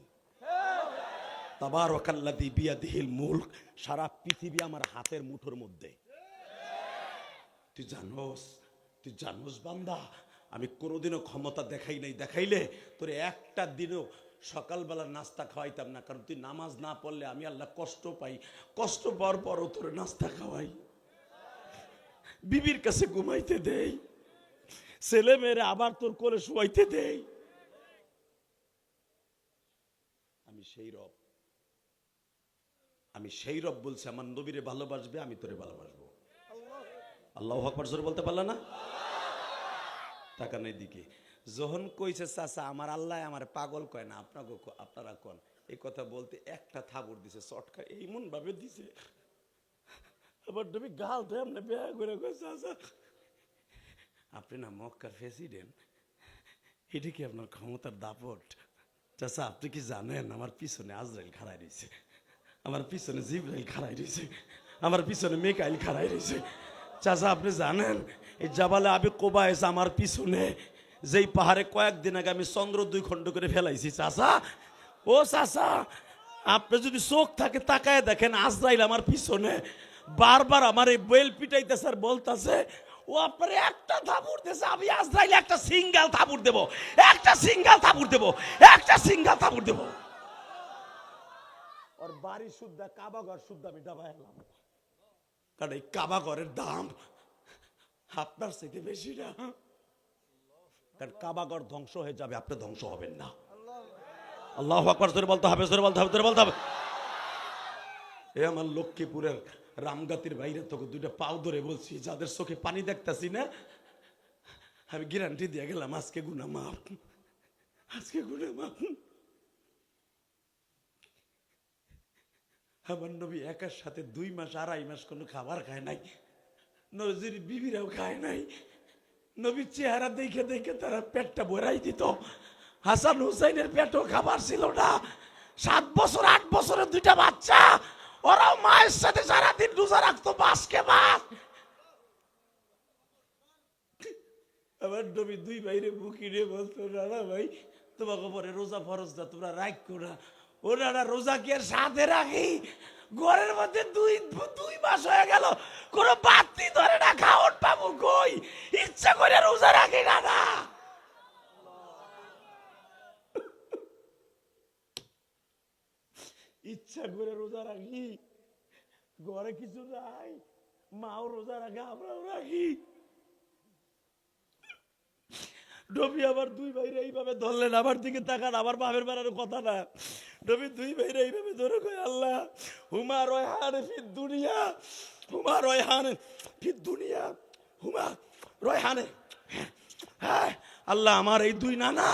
তাবারাকাল্লাযী বিয়াদিহিল মুলক, সারা পৃথিবী আমার হাতের মুঠোর মধ্যে। তুই জানোস বান্দা, আমি কোনোদিনও ক্ষমতা দেখাই নাই। দেখাইলে তোর একটা দিনও সকালবেলা নাস্তা খাওয়াইতাম না, কারণ তুই নামাজ না পড়লে আমি আল্লাহ কষ্ট পাই। কষ্ট পাওয়ার পরও তোর নাস্তা খাওয়াই, বিবির কাছে ঘুমাইতে দেই, ছেলে মেয়েরা আবার তোর কোলে শুয়াইতে দেই। আমি সেই রব বলছি আমার নবীরে ভালোবাসবে, আমি তোরে ভালোবাসবো। আল্লাহু আকবার জোরে বলতে পারলা না? তাকানের দিকে যখন কইছে চাচা আমার আল্লাহ আমার পাগল কয় না, আপনারা কোন, এই কথা বলতে একটা থাবর দিছে, চটকা এমন ভাবে দিছে, আবার তুমি গাল তো এমনি বেয়া করে কয় চাচা আপনি না মক্কার প্রেসিডেন্ট, এটা কি আপনার ক্ষমতার দাপট? চাচা আপনি কি জানেন আমার পিছনে আজরাইল খাড়াই রয়েছে, আমার পিছনে জিবরাইল খাড়াই রয়েছে, আমার পিছনে মিকাইল খাড়াই রয়েছে। চাচা আপনি জানেন এই জাবালে আবি কোবাইস আমার পিছনে, যেই পাহাড়ে কয়েকদিন আগে আমি চন্দ্র 2 খণ্ড করে ফেলাইছি। চাচা, ও চাচা, আপনি যদি চোখ থাকে তাকায় দেখেন, আজরাইল আমার পিছনে বারবার আমার এই বেল পিটাইতেছে আর বলতেছে ও আপনার একটা থাপুড় দিয়েছে, আমি আজরাইল একটা সিঙ্গেল থাপুড় দেব, একটা সিঙ্গেল থাপুড় দেব, একটা সিঙ্গেল থাপুড় দেব। ওর বাড়ি শুদ্ধা, কাবা ঘর শুদ্ধা আমি ডাবাই এলাম, কারণ এই কাবা ঘরের দাম আপনার থেকে বেশি না। কারণ কাবা ঘর ধ্বংস হয়ে যাবে, আপনি ধ্বংস হবেন না। আল্লাহু আকবার জোরে বলতে হবে, জোরে বলতে হবে, জোরে বলতে হবে। এ আমার লক্ষ্মীপুরের রামগাতির বাইরে তোকে 2টা পাও ধরে বলছি, যাদের চোখে পানি দেখতেছি না, আমি গ্যারান্টি দিয়ে গেলাম আজকে গুনাহ মাফ, আজকে গুনাহ মাফ। আমার নবী একার সাথে 2 মাস 2.5 মাস কোনো খাবার খায় নাই, নবীর বিবিরাও খায় নাই। নবীর চেহারা দেখে দেখে তারা পেটটা ভরাই দিত। হাসান হুসাইনের পেটও খাবার ছিল না। 7 বছর 8 বছরের 2টা বাচ্চা, ওরাও মায়ের সাথে সারাদিন রোজা রাখতো, বাসকে বাস। আমার নবী 2 ভাইরে বুকি নিয়ে বলতো, রানা ভাই তোমাকে পরে রোজা ফরজ না, তোমরা রাখো না। ওনারা রোজা কি আর সাথে রাখি? ঘরের মধ্যে 2 মাস হয়ে গেল, কোন বাতি ধরে না, খাওয়ান পাবো কই? ইচ্ছা করে রোজা রাখি না। ইচ্ছা করে রোজা রাখি, ঘরে কিছু নাই, মাও রোজা রাখে, আমরাও রাখি। নবী আবার 2 ভাইরে এইভাবে ধরলেন, আমার দিকে তাকান, আমার বাপের বেড়ানোর কথা না। নবী 2 ভাইরে এইভাবে ধরে কয়, আল্লাহ হুমা রয়হান ফিদ দুনিয়া, হুমা রয়হান ফিদ দুনিয়া, হুমা রয়হানে। হ্যাঁ আল্লাহ, আমার এই 2 নানা,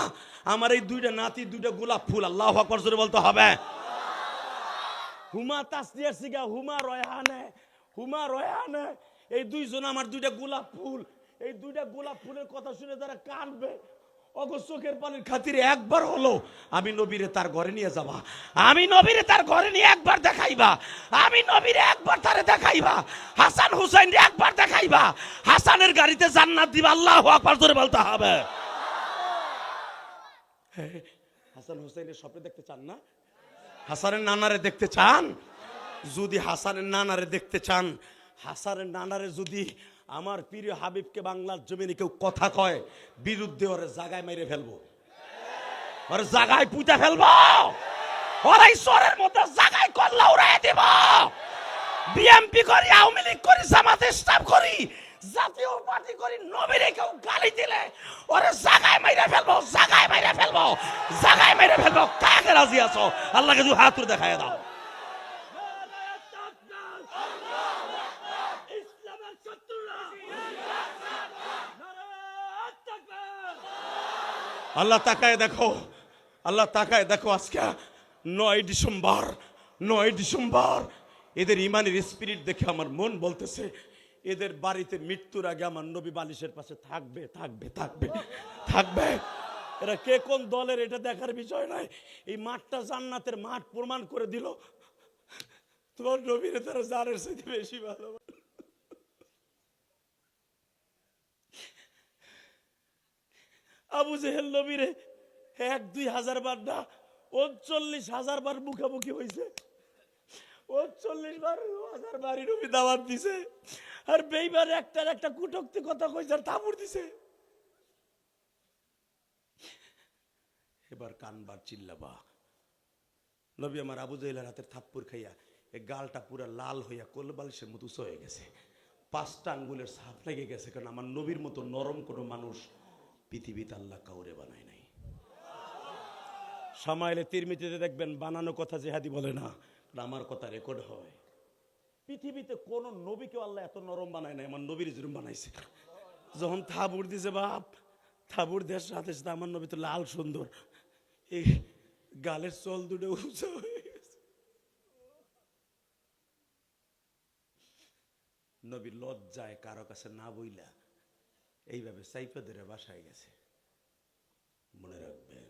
আমার এই 2টা নাতি, 2টা গোলাপ ফুল। আল্লাহু আকবার জোরে বলতে হবে। হুমা তাসদিয়ার সিগা, হুমা রয়হানে, হুমা রয়হানে, এই 2 জন আমার 2টা গোলাপ ফুল। এই 2টা গোলাপ ফুলের কথা শুনে যারা কাঁদবে, অগ চোখের পানির খাতিরে একবার হলো আমি নবীরে তার ঘরে নিয়ে যাবা, আমি নবীরে তার ঘরে নিয়ে একবার দেখাইবা, আমি নবীরে একবার তারে দেখাইবা, হাসান হুসাইন একবার দেখাইবা, হাসানের গাড়িতে জান্নাত দিবা। আল্লাহু আকবার জোরে বলতে হবে। হাসান হোসেনের স্বপ্নে দেখতে চান না? হাসানের নানারে দেখতে চান? যদি হাসানের নানারে দেখতে চান, হাসানের নানারে যদি আমার প্রিয় হাবিবকে বাংলার জমিনে কেউ কথা কয়, বিরুদ্ধে ওরে জায়গায় মেরে ফেলবো, ওরে জায়গায় পুঁতে ফেলবো, ওরে ঈশ্বরের মতো জায়গায় কল্লা উড়াই দেব। বিএমপি করি, আওয়ামী লীগ করি, জামাত ইসলাম করি, জাতীয় পার্টি করি, নবীরে কেউ গালি দিলে ওরে জায়গায় মেরে ফেলবো, জায়গায় মেরে ফেলবো, জায়গায় মেরে ফেলবো। কাকে রাজি আছো? আল্লাহকে দু হাত তুলে দেখায় দাও। আল্লাহ তাকায় দেখো, আল্লাহ তাকায় দেখো। আজকে 9 ডিসেম্বর, 9 ডিসেম্বর। এদের ইমানের স্পিরিট দেখে আমার মন বলতেছে এদের বাড়িতে মৃত্যুর আগে আমার নবী বালিশের পাশে থাকবে, থাকবে, থাকবে, থাকবে। এরা কে কোন দলের এটা দেখার বিষয় নয়। এই মাঠটা জান্নাতের মাঠ প্রমাণ করে দিল তোমার নবীরে তারা জানের চাইতে বেশি ভালো। আবু জেহেল নবীরে 1-2 হাজার বার না, 39,000 বার মুখামুখি হয়েছে। 39,000 বারই নবী দাওয়াত দিছে। আর বেইমান একটা কুটক্তি কথা কইছে আর থাপুর দিছে। এবার কানবার চিল্লাবা। নবী আমার আবু জেহেলের হাতের থাপ্পড় খাইয়া এই গালটা পুরা লাল হইয়া কোলবালিশের মতো উঁচু হয়ে গেছে। 5টা আঙ্গুলের ছাপ লেগে গেছে। কারণ আমার নবীর মতো নরম কোনো মানুষ পৃথিবীতে আল্লাহ কাউরে বানায় নাই। সামাইলে তিরমিজিতে দেখবেন বানানো কথা জেহাদি বলে না, আমার কথা রেকর্ড হয়। পৃথিবীতে কোন নবীকে আল্লাহ এত নরম বানায় নাই, আমার নবীর যেরকম বানাইছে। যখন থাবুর দিছে বাপ, থাবুর দেওয়ার সাথে সাথে আমার নবী তো লাল সুন্দর, এই গালের চল দুটো উঁচা হয়ে গেছে। নবী লজ্জায় কারো কাছে না বইলা এইভাবে সাইফা ধরে বাসায় গেছে। মনে রাখবেন,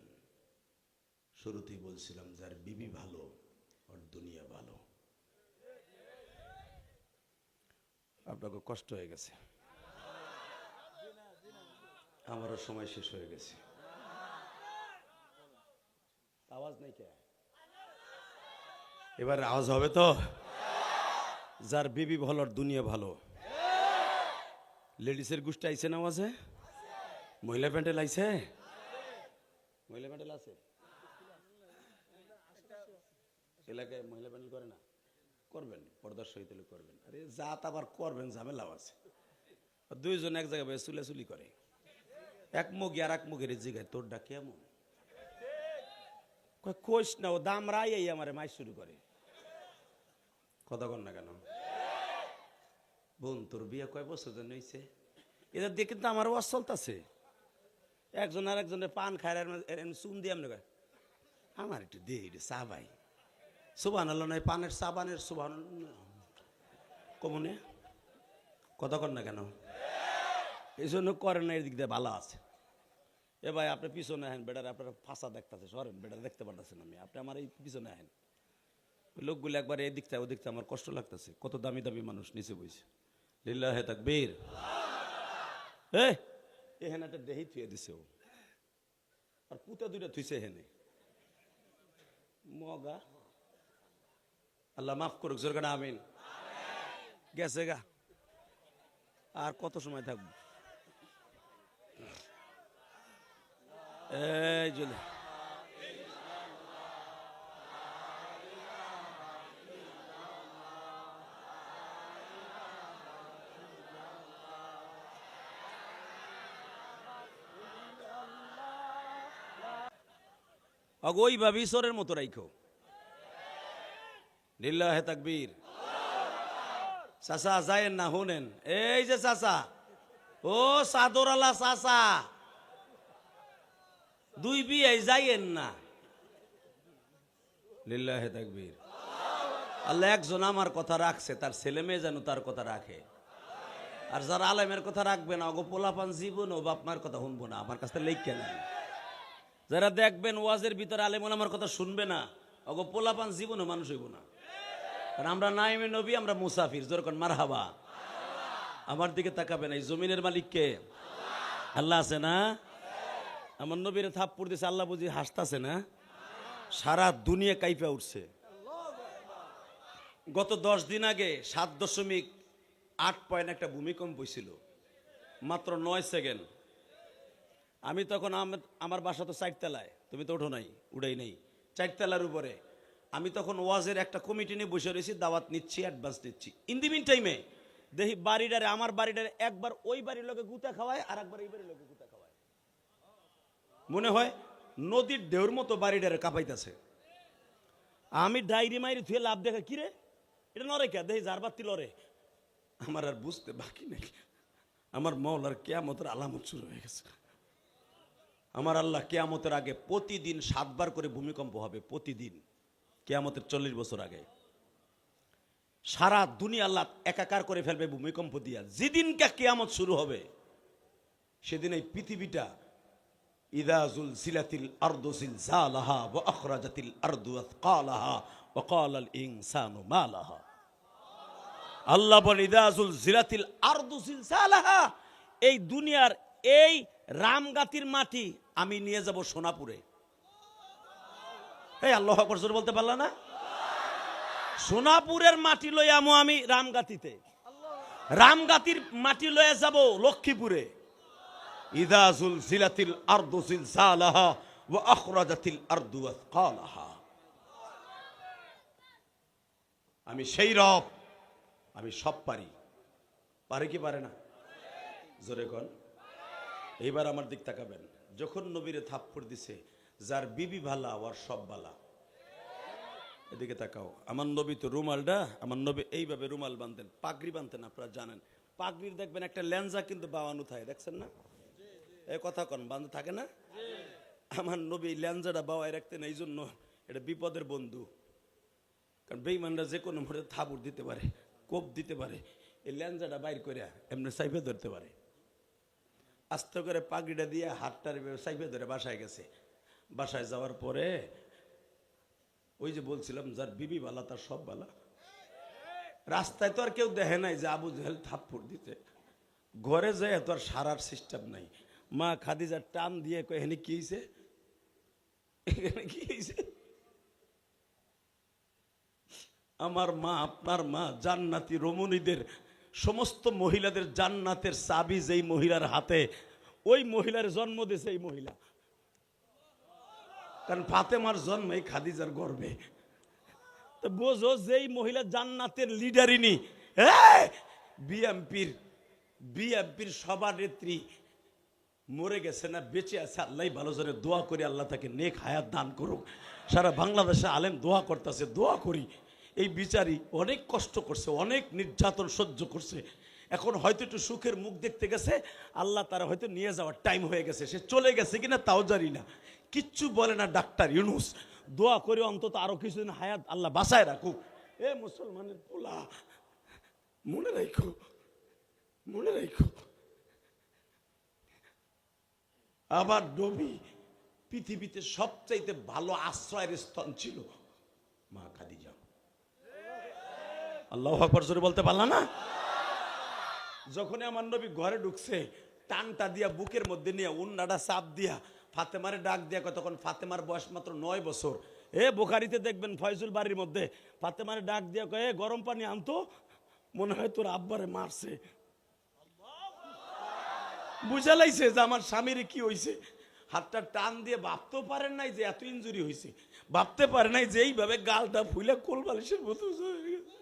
শুরুতেই বলছিলাম যার বিবি ভালো আর দুনিয়া ভালো। আপনাকে কষ্ট হয়ে গেছে, আমারও সময় শেষ হয়ে গেছে। আওয়াজ নাই কে? এবার আওয়াজ হবে তো? যার বিবি ভালো আর দুনিয়া ভালো। লেডিসের গোষ্ঠী আইছে না আওয়াজে? মহিলা প্যান্ডেল আইছে? মহিলা প্যান্ডেল আছে এলাকায়? মহিলা প্যান্ডেল করে না? করবেন, পর্দার সহিত করবেন। আরে জাত আবার করবেন, ঝামেলাও আছে। 2 জন এক জায়গায় বসে চুলাচুলি করে, এক মুখে আর এক মুখের জিগায় তোরটা কেমন? কোষ না, ও দাম রাই আমার মাই শুরু করে। কথা কর না কেন? বোন তোর বিয়ে কয় বছর জন হয়েছে? এদের দিয়ে কিন্তু আমারও ওয়াজ চলতেছে। একজন আর একজনের পান খায় চুন দিয়ে আমি আমার একটু দে চা ভাই, সুবহান আল্লাহ নয়, পানের সাবানের সুবহান কমনে। কথা কর না কেন? এই জন্য করেন না, এদিক দিয়ে ভালো আছে। এ ভাই আপনি পিছনে আহেন, বেটার আপনার ফাঁসা দেখতেছে, সরেন, বেটার দেখতে পারতেছেন আমি, আপনি আমার এই পিছনে আহেন। লোকগুলো একবার এই দিকটা ও দিকটা, আমার কষ্ট লাগতেছে। কত দামি দামি মানুষ নিচে বইছে। লিল্লাহে তাকবীর। এখানে একটা দেহি থুয়ে দিছে ও, আর পুতা 2টা থুইছে এখানে। মগা আল্লাহ মাফ করুক, জোর কাটা আমিন। গেছে গা, আর কত সময় থাকবো? এই জন্য ওইভাবে ঈশ্বরের মতো রাইখো। লিল্লাহে তাকবীর। চাচা যায়েন না, শুনেন, এই যে চাচা, ও চাদর আলা চাচা, 2 বিয়ে যাইয়েন না। লিল্লাহে তাকবীর। আল্লাহ একজন আমার কথা রাখছে, তার ছেলে মেয়ে যেন তার কথা রাখে। আর যারা আলেমের কথা রাখবে না, অগো পোলাপান জীবন ও বাপ মার কথা শুনবো না, আমার কাছে লেখকে না। যারা দেখবেন ওয়াজের ভিতরে আলেম ওলামার কথা শুনবে না, অগো পোলাপান জীবনও মানুষ হইব না। কারণ আমরা নাইমে নবী, আমরা মুসাফির। যখন মারহাবা, আমার দিকে তাকাবেন। এই জমিনের মালিক কে? আল্লাহ আছে না? আমার নবীরে থাপ্পড় দিছে, আল্লাহ বুঝি হাসতাছে না? সারা দুনিয়া কাইপা উঠছে। গত 10 দিন আগে 7.8 পয়েন্ট একটা ভূমিকম্প হয়েছিল, মাত্র 9 সেকেন্ড। আমি তখন আমার বাসা তো 4 তলায়, তুমি তো ওঠো নাই, উড়াই নাই, 4 তলার উপরে। আমি তখন ওয়াজের একটা কমিটি নিয়ে বসে রয়েছি, দাওয়াত নিচ্ছি, অ্যাডভান্স নিচ্ছি। ইন দি মিন টাইমে দেখি বাড়িটারে, আমার বাড়িটারে একবার ওই বাড়ির লোকে গুতা খাওয়ায়, আর একবার এই বাড়ির লোকে গুতা খাওয়ায়। মনে হয় নদীর ঢেউর মতো বাড়িটারে কাঁপাইতেছে। আমি ডাইরি মাইরি থুয়ে লাভ দেখা, কিরে এটা নরে কে, দেখি জারবাতি লরে। আমার আর বুঝতে বাকি নেই, আমার মওলার কিয়ামতের আলামত শুরু হয়ে গেছে। আমার আল্লাহ কিয়ামতের আগে প্রতিদিন 7 বার করে ভূমিকম্প হবে, প্রতিদিন। কিয়ামতের 40 বছর আগে সারা দুনিয়া আল্লাহ একাকার করে ফেলবে ভূমিকম্প দিয়া। যেদিনকে কিয়ামত শুরু হবে সেদিন এই পৃথিবীটা, ইযা যুলজিলাতিল আরদু জিলজালাহা ওয়া আখরাজাতিল আরদু আথকালাহা ওয়া ক্বালাল ইনসানু মা লাহা। আল্লাহ বলে ইযা যুলজিলাতিল আরদু জিলজালাহা, এই দুনিয়ার এই রামগাতির মাটি আমি নিয়ে যাব সোনাপুরে। এই আল্লাহু আকবার জোরে বলতে পারলা না? সোনাপুরের মাটি লই আমো আমি রামগাতিতে, রামগাতির মাটি লয়ে যাব লক্ষ্মীপুরে। ইযা যুলজিলাতিল আরদু জিলজালাহা ওয়া আখরাজাতিল আরদু আথকালাহা। আমি সেই রব, আমি সব পারি। পারে কি পারে না? জোরে কোন। এইবার আমার দিক তাকাবেন। যখন নবীরে থাপ্পড় দিছে, যার বিবি ভালা ওর সব ভালা। এদিকে তাকাও। আমার নবী তো রুমালটা, আমার নবী এইভাবে রুমাল বাঁধতেন, পাগড়ি বাঁধতেন। আপনারা জানেন পাগড়ির দেখবেন একটা লেঞ্জা কিন্তু বাওয়ানো থাকে, দেখছেন না? এই কথা কন, বাঁধা থাকে না? আমার নবী লেঞ্জাটা বাওয়ায় রাখতেন, এই জন্য এটা বিপদের বন্ধু। কারণ বেঈমানরা যে কোনো মুহূর্তে থাবুর দিতে পারে, কোপ দিতে পারে। এই লেঞ্জাটা বাইর করে এমনি সাইফে ধরতে পারে। আস্তে করে পাগড়িটা দিয়ে হাতটার সাইফে ধরে বাসায় গেছে। বাসায় যাওয়ার পরে ওই যে বলছিলাম, যার বিবি বালা তার সব বালা। রাস্তায় তো আর কেউ দেখে নাই যে আবু জেহেল থাপ্পড় দিতে। ঘরে যায় তো আর সারার সিস্টেম নাই। মা খাদিজার টান দিয়ে কয়, এখানে কি হয়েছে, এখানে কি হয়েছে? আমার মা, আপনার মা, জান্নাতি রমণীদের, সমস্ত মহিলাদের জান্নাতের চাবি যেই মহিলার হাতে, ওই মহিলার জন্ম দিয়েছে এই মহিলা। কারণ ফাতেমার জন্ম এই খাদিজার গর্ভে। তো বোঝো যেই মহিলা জান্নাতের লিডারিনী, বিএমপির সভানেত্রী, মরে গেছে না বেঁচে আছে আল্লাহ ভালো জানে। দোয়া করি আল্লাহ তাকে নেক হায়াত দান করুক। সারা বাংলাদেশে আলেম দোয়া করতেছে, দোয়া করি। এই বিচারী অনেক কষ্ট করছে, অনেক নির্যাতন সহ্য করছে। এখন হয়তো একটু সুখের মুখ দেখতে গেছে, আল্লাহ তারা হয়তো নিয়ে যাওয়ার টাইম হয়ে গেছে। সে চলে গেছে কিনা তাও জানি না, কিচ্ছু বলে না ডাক্তার ইউনুস। দোয়া করে অন্তত আরো কিছুদিন হায়াত আল্লাহ বাঁচায় রাখুক। এ মুসলমানের পোলা, মনে রাখো, মনে রাখো। আবার নবী পৃথিবীতে সবচাইতে ভালো আশ্রয়ের স্থান ছিল মা খাদিজা। আল্লাহু আকবার জোরে বলতে পারলা না? যখনই আমার নবী ঘরে ঢুকছে, টানটা দিয়া বুকের মধ্যে নিয়ে উন্নাটা চাপ দিয়া ফাতেমারে ডাক দিয়া, তখন ফাতেমার বয়স মাত্র 9 বছর। বুখারীতে দেখবেন ফয়জুল বাড়ির মধ্যে ফাতেমারে ডাক দিয়া কয়ে, গরম পানি আনতো, মনে হয় তোর আব্বারে মারছে। বুঝা লাইছে যে আমার স্বামীর কি হয়েছে। হাতটা টান দিয়ে ভাবতেও পারেন নাই যে এত ইনজুরি হয়েছে, ভাবতে পারে নাই যে এইভাবে গালটা ফুলে কোল বালিশের মতো হয়ে গেছে।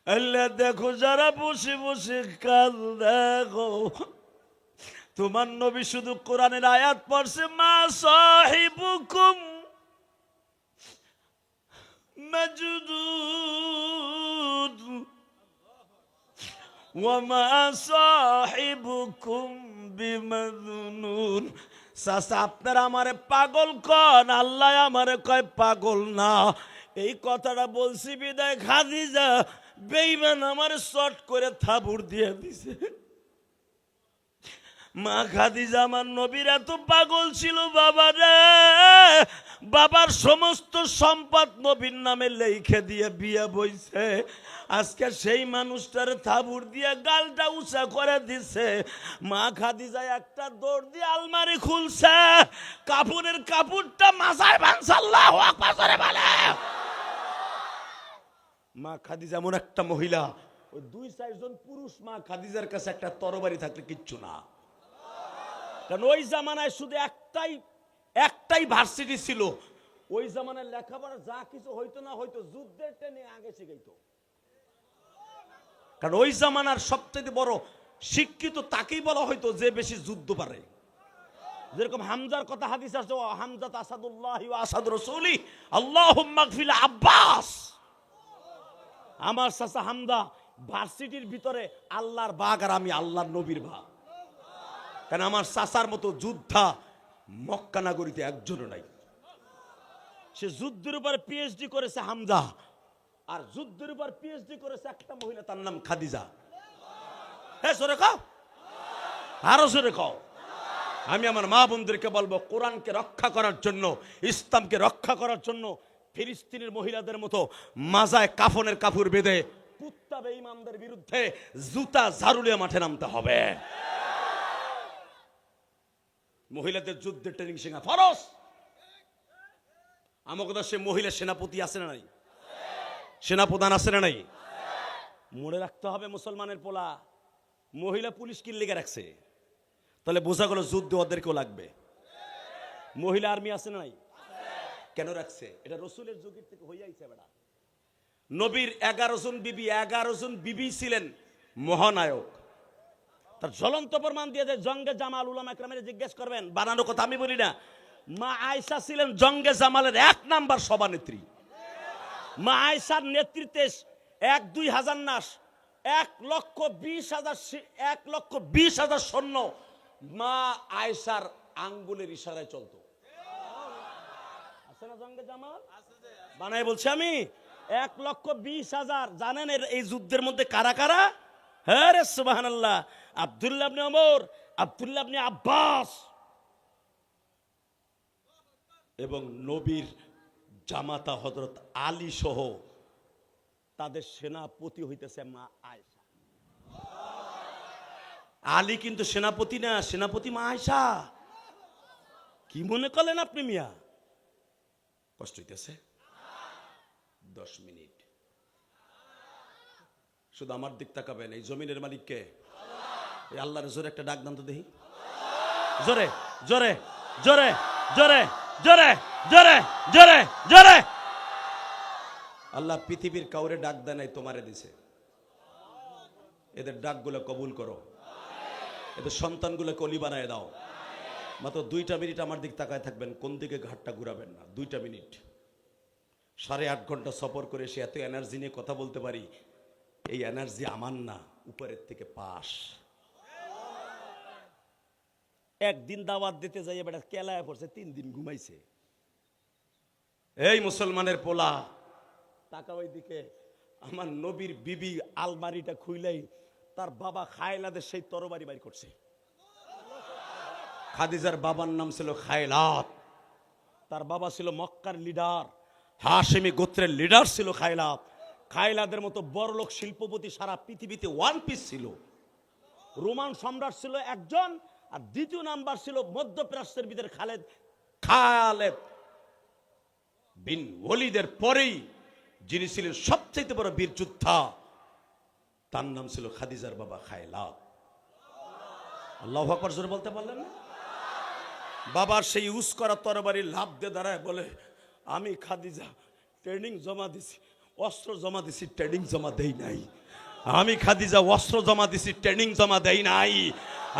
আল্লাহ দেখো যারা বসে বসে কাল দেখো, তোমার নবী শুধু কোরআনের আয়াত পড়ছে, মা সাহিবুকুম মাজদুদ ওয়া মা সাহিবুকুম বিমাজনুন। চাচা আপনারা আমারে পাগল কন, আল্লাহ আমারে কয় পাগল না। এই কথাটা বলছি বিদায় খাদিজা বেঈমান আমার শর্ট করে থাবুর দিয়ে দিছে। মা খাদিজা আমার নবীর এত পাগল ছিল বাবা রে, বাবার সমস্ত সম্পদ নবীর নামে লেখে দিয়ে বিয়ে বইছে। আজকে সেই মানুষটার থাবুর দিয়ে গালটা উঁচা করে দিছে। মা খাদিজা একটা দৌড় দিয়ে আলমারি খুলছে, কাপড়ের কাপড়টা মাথায় বাঁধছে। আল্লাহু আকবার জোরে বলে। মা খাদিজা এমন একটা মহিলা, ওই 2-4 জন পুরুষ মা খাদিজার কাছে একটা তরবারি থাকলে কিচ্ছু না। কারণ ওই জামানায় শুধু একটাই ভার্সিটি ছিল। ওই জামানায় লেখাপড়া যা কিছু হইতো না হইতো যুদ্ধের ট্রেনে আগে শিখাইতো। কারণ ওই জামানার সবচেয়ে বড় শিক্ষিত তাকেই বলা হইতো যে বেশি যুদ্ধ পারে। যেরকম হামজার কথা হাদিস আছে, হামজা আসাদুল্লাহ ওয়া আসাদ রাসূলি আল্লাহুম্মা গফির আব্বাস। আমার চাচা হামজা ভার্সিটির ভিতরে আল্লাহর বাগ আর আমি আল্লাহর নবীর ভাগ। কারণ আমার চাচার মতো যোদ্ধা মক্কা নগরীতে একজনও নাই। সে যুদ্ধের উপর পিএইচডি করেছে হামজা, আর যুদ্ধের উপর পিএইচডি করেছে একটা মহিলা, তার নাম খাদিজা। হ্যাঁ জোরে কও, আরো জোরে কও। আমি আমার মা বোনদেরকে বলবো, কোরআনকে রক্ষা করার জন্য, ইসলামকে রক্ষা করার জন্য ফিলিস্তিনের মহিলাদের মতো মাজায় কাফনের কাপড় বেঁধে কুত্তা বেঈমানদের বিরুদ্ধে জুতা ঝাড়ুলিয়া মাঠে নামতে হবে। মহিলাদের যুদ্ধের ট্রেনিং শেখা ফরজ। আমাকে দেশে মহিলা সেনাপতি আছে না নাই? সেনাপ্রধান আছে না নাই? মনে রাখতে হবে মুসলমানের পোলা মহিলা পুলিশ কি লেগে রাখছে, তাহলে বোঝা গেল যুদ্ধ ওদেরকেও লাগবে। মহিলা আর্মি আছে না নাই? কেন রাখছে? এটা রসুলের যুগের থেকে হয়ে আইছে। বেটা নবীর 11 জন বিবি ছিলেন মহানায়ক। তার জ্বলন্ত প্রমাণ দিয়ে দেয় জঙ্গে জামাল। উলামা ইকরামের জিজ্ঞেস করবেন, বানানো কথা আমি বলি না। মা আয়েশা ছিলেন জঙ্গে জামালের 1 নাম্বার সভানেত্রী। মা আয়েশার নেতৃত্বে 1-2 হাজার নাস 1,20,000 সৈন্য মা আয়েশার আঙ্গুলের ইশারায় চলতো। আছে না জঙ্গে জামাল? বানাই বলছি আমি। 1,20,000। জানেন এই যুদ্ধের মধ্যে কারা কারা? হ্যাঁ রে সুবহানাল্লাহ। আব্দুল্লাহ ইবনে ওমর, আব্দুল্লাহ ইবনে আব্বাস এবং নবীর জামাতা হযরত আলী সহ তাদের সেনাপতি হইতেছে মা আয়েশা। আলী কিন্তু সেনাপতি না, সেনাপতি মা আয়েশা। কি মনে করলেন আপনি মিয়া? কষ্ট হইতেছে? 10 মিনিট শুধু আমার দিক তাকাবেন। এই জমিনের মালিক কে? এই আল্লাহর জোরে একটা ডাক দান তো দেখি। জোরে জোরে জোরে জোরে জোরে জোরে জোরে জোরে। আল্লাহ পৃথিবীর কাউরে ডাক দেয় নাই, তোমারে দিছে। এদের ডাকগুলো কবুল করো, এদের সন্তানগুলো কলি বানায় দাও। মাত্র 2টা মিনিট আমার দিক তাকায় থাকবেন, কোন দিকে ঘাটটা ঘুরাবেন না। 2টা মিনিট। 8.5 ঘন্টা সফর করে এসে এত এনার্জি নিয়ে কথা বলতে পারি, এই এনার্জি আমার না, উপরের থেকে পাস। একদিন দাওয়াত দিতে যাই বেটা কেলায় পড়ছে, 3 দিন ঘুমাইছে। এই মুসলমানের পোলা টাকা ওই দিকে। আমার নবীর বিবি আলমারিটা খুইলাই তার বাবা খায়লাদের সেই তরবারি বাইর করছে। খাদিজার বাবার নাম ছিল খায়লাত। তার বাবা ছিল মক্কার লিডার, হাশেমি গোত্রের লিডার ছিল খায়লাত। খায়লাদের মতো বড়লোক শিল্পপতি সারা পৃথিবীতে 1 পিস ছিল। রোমান সম্রাট ছিল একজন, আর দ্বিতীয় নাম্বার ছিল মধ্যপ্রাচ্যের ভিতরে খালেদ বিন ওয়ালিদের পরেই যিনি ছিলেন সবচেয়ে বড় বীর যোদ্ধা, তার নাম ছিল খাদিজার বাবা খায়লাত। আল্লাহু আকবার জোরে বলতে পারলেন না? বাবার সেই ইউজ করা তরবারি লাভ দিয়ে দাঁড়ায় বলে, আমি খাদিজা ট্রেনিং জমা দিছি, অস্ত্র জমা দিছি, ট্রেনিং জমা দেই নাই। আমি খাদিজা অস্ত্র জমা দিছি, ট্রেনিং জমা দেই নাই।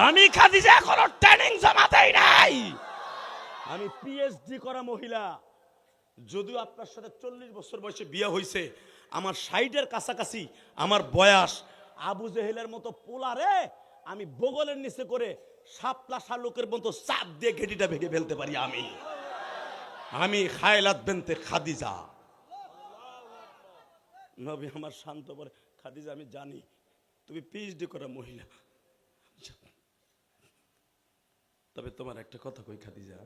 আমি খাদিজা এখনো ট্রেনিং জমা দেই নাই। আমি পিএইচডি করা মহিলা। যদিও আপনার সাথে 40 বছর বয়সে বিয়ে হয়েছে, আমার 60-এর কাছাকাছি আমার বয়স। আবু জেহেলের মতো পোলারে আমি বগলের নিচে করে শাপলা শালুকের মতো চাপ দিয়ে ঘেটিটা ভেঙে ফেলতে পারি। আমি খায়লাত বিনতে খাদিজা। নবী আমার শান্ত বলে, খাদিজা আমি জানি তুমি পিএইচডি করা মহিলা, তবে তোমার একটা কথা কই খাদিজা,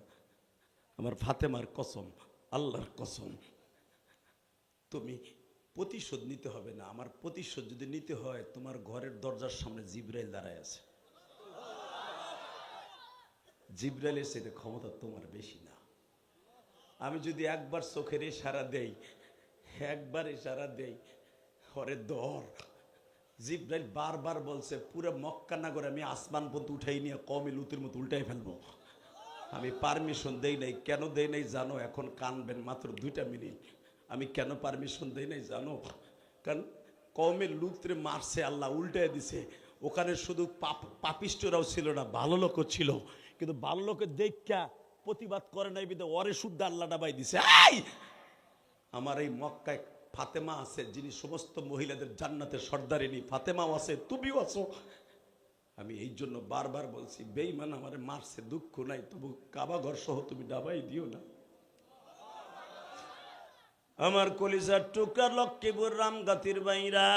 আমার ফাতেমার কসম, আল্লাহর কসম, তুমি প্রতিশোধ নিতে হবে না। আমার প্রতিশোধ যদি নিতে হয়, তোমার ঘরের দরজার সামনে জিবরাইল দাঁড়ায় আছে। জিবরাইলের সাথে ক্ষমতা তোমার বেশি না। আমি যদি একবার চোখের ইশারা দেই, একবার ইশারা দেই, হরে দর। জিবরাইল বারবার বলছে পুরো মক্কা নগরে আমি আসমান পর্যন্ত উঠাই নিয়ে কমে লুতের মতো উল্টাই ফেলবো। আমি পারমিশন দেই নাই। কেন দেই নাই জানো? এখন কানবেন, মাত্র 2টা মিনিট। আমি কেন পারমিশন দেই নাই জানো? কারণ কমের লুতরে মারছে আল্লাহ, উল্টাই দিছে। ওখানে শুধু পাপিষ্টরাও ছিল না, ভালো লোকও ছিল, কিন্তু ভালো লোকের দেখা প্রতিবাদ করে নাই বিধে ওরে শুদ্ধ আল্লাহ ডাবাই দিছে। আমার এই মক্কায় ফাতেমা আছে, যিনি সমস্ত মহিলাদের জান্নাতের সর্দারিনী। ফাতেমাও আছে, তুমিও আছো। আমি এই জন্য বারবার বলছি, বেঈমান আমারে মারছে, দুঃখ নাই, তবু কাবা ঘর সহ তুমি ডাবাই দিও না। আমার কলিজার টুকরা লক্ষ্মীপুর রামগাতির বাইরা,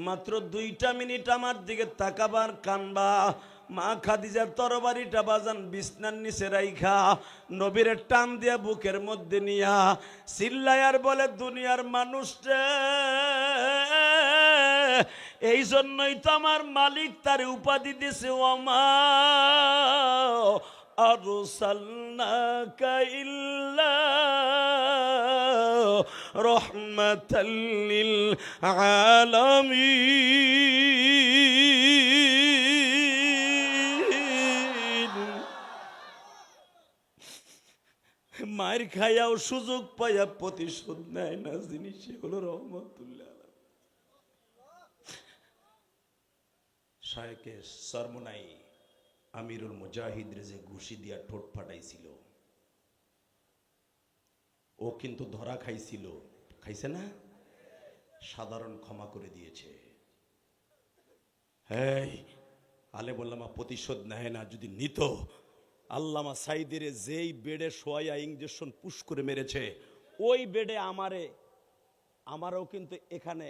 মাত্র 2টা মিনিট আমার দিকে তাকাবার, কানবা। মা খাদিজার তরবারিটা বাজান বিছনার নিচে রাইখা নবীরে টান দিয়া বুকের মধ্যে নিয়া চিল্লায় আর বলে, দুনিয়ার মানুষটা, এই জন্যই তো আমার মালিক তার উপাধি দিছে, ওমা আরসালনাকা ইল্লা রাহমাতাল লিল আলামিন। মায়ের খাইয়াও সুযোগ পাইয়া প্রতিশোধ নেয় না জিনিস, হলো রহমতুল্লাহ। শায়েকে সরমনাই আমিরুল মুজাহিদের যে ঘুষি দিয়া ঠোঁট ফাটাইছিল, ও কিন্তু ধরা খাইছিল, খাইছে না? সাধারণ ক্ষমা করে দিয়েছে। এই আলে বললাম প্রতিশোধ নেয় না, যদি নিত, আল্লামা সাইদের যেই বেডে শোয়া ইঞ্জেকশন পুশ করে মেরেছে, ওই বেডে আমারও কিন্তু এখানে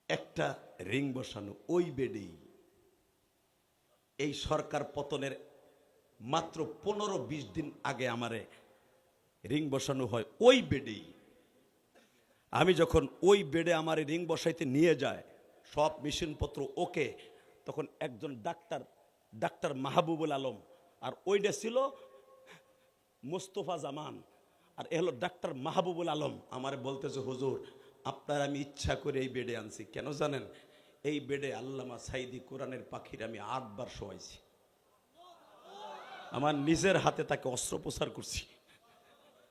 একটা রিং বসানো, ওই বেডেই। এই সরকার পতনের মাত্র 15-20 দিন আগে আমারে রিং বসানো হয় ওই বেডেই। আমি যখন ওই বেডে আমার রিং বসাইতে নিয়ে যায়, সব মেশিনপত্র ওকে, তখন একজন ডাক্তার মাহবুবুল আলম, আর ওইটা ছিল মোস্তফা জামান, আর এ হলো ডাক্তার মাহবুবুল আলম, আমারে বলতেছে, হুজুর আপনার আমি ইচ্ছা করে এই বেডে আনছি। কেন জানেন? এই বেডে আল্লামা সাইদি কোরআনের পাখির আমি 8 বার শোয়াইছি। আমার নিজের হাতে তাকে অস্ত্রোপচার করছি।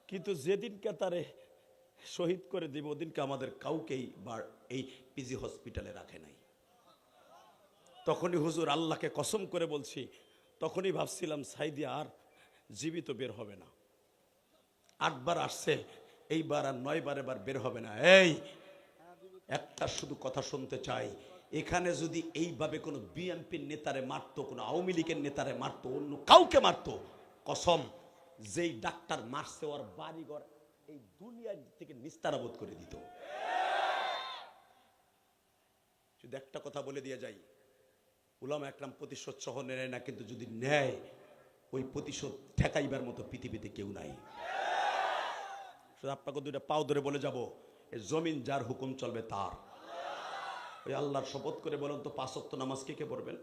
কিন্তু যেদিনকে তারে শহীদ করে দিব, ওদিনকে আমাদের কাউকেই বা এই পিজি হসপিটালে রাখে নাই। তখনই হুজুর আল্লাহকে কসম করে বলছি, তখনই ভাবছিলাম সাইদি আর জীবিত বের হবে না। 8 বার আসছে, এইবার আর 9 বার এবার বের হবে না। এই একটা শুধু কথা শুনতে চাই, এখানে যদি এইভাবে কোনো বিএনপির নেতারে মারতো, কোনো আওয়ামী লীগের নেতারে মারতো, অন্য কাউকে মারতো, কসম যেই ডাক্তার মারছে ওর বাড়িঘর এই দুনিয়ার থেকে নিস্তারাবোধ করে দিত। যদি একটা কথা বলে দিয়ে যাই, উলামা একরাম প্রতিশোধ সহ নেয় না, কিন্তু যদি নেয়, ওই প্রতিশোধ ঠেকাইবার মতো পৃথিবীতে কেউ নাই। শুধু আপনাকে 2টা পাও ধরে বলে যাব, এই জমিন যার হুকুম চলবে তার। ওই আল্লাহর শপথ করে বলেন তো, 5 ওয়াক্ত নামাজ কে পড়বেন?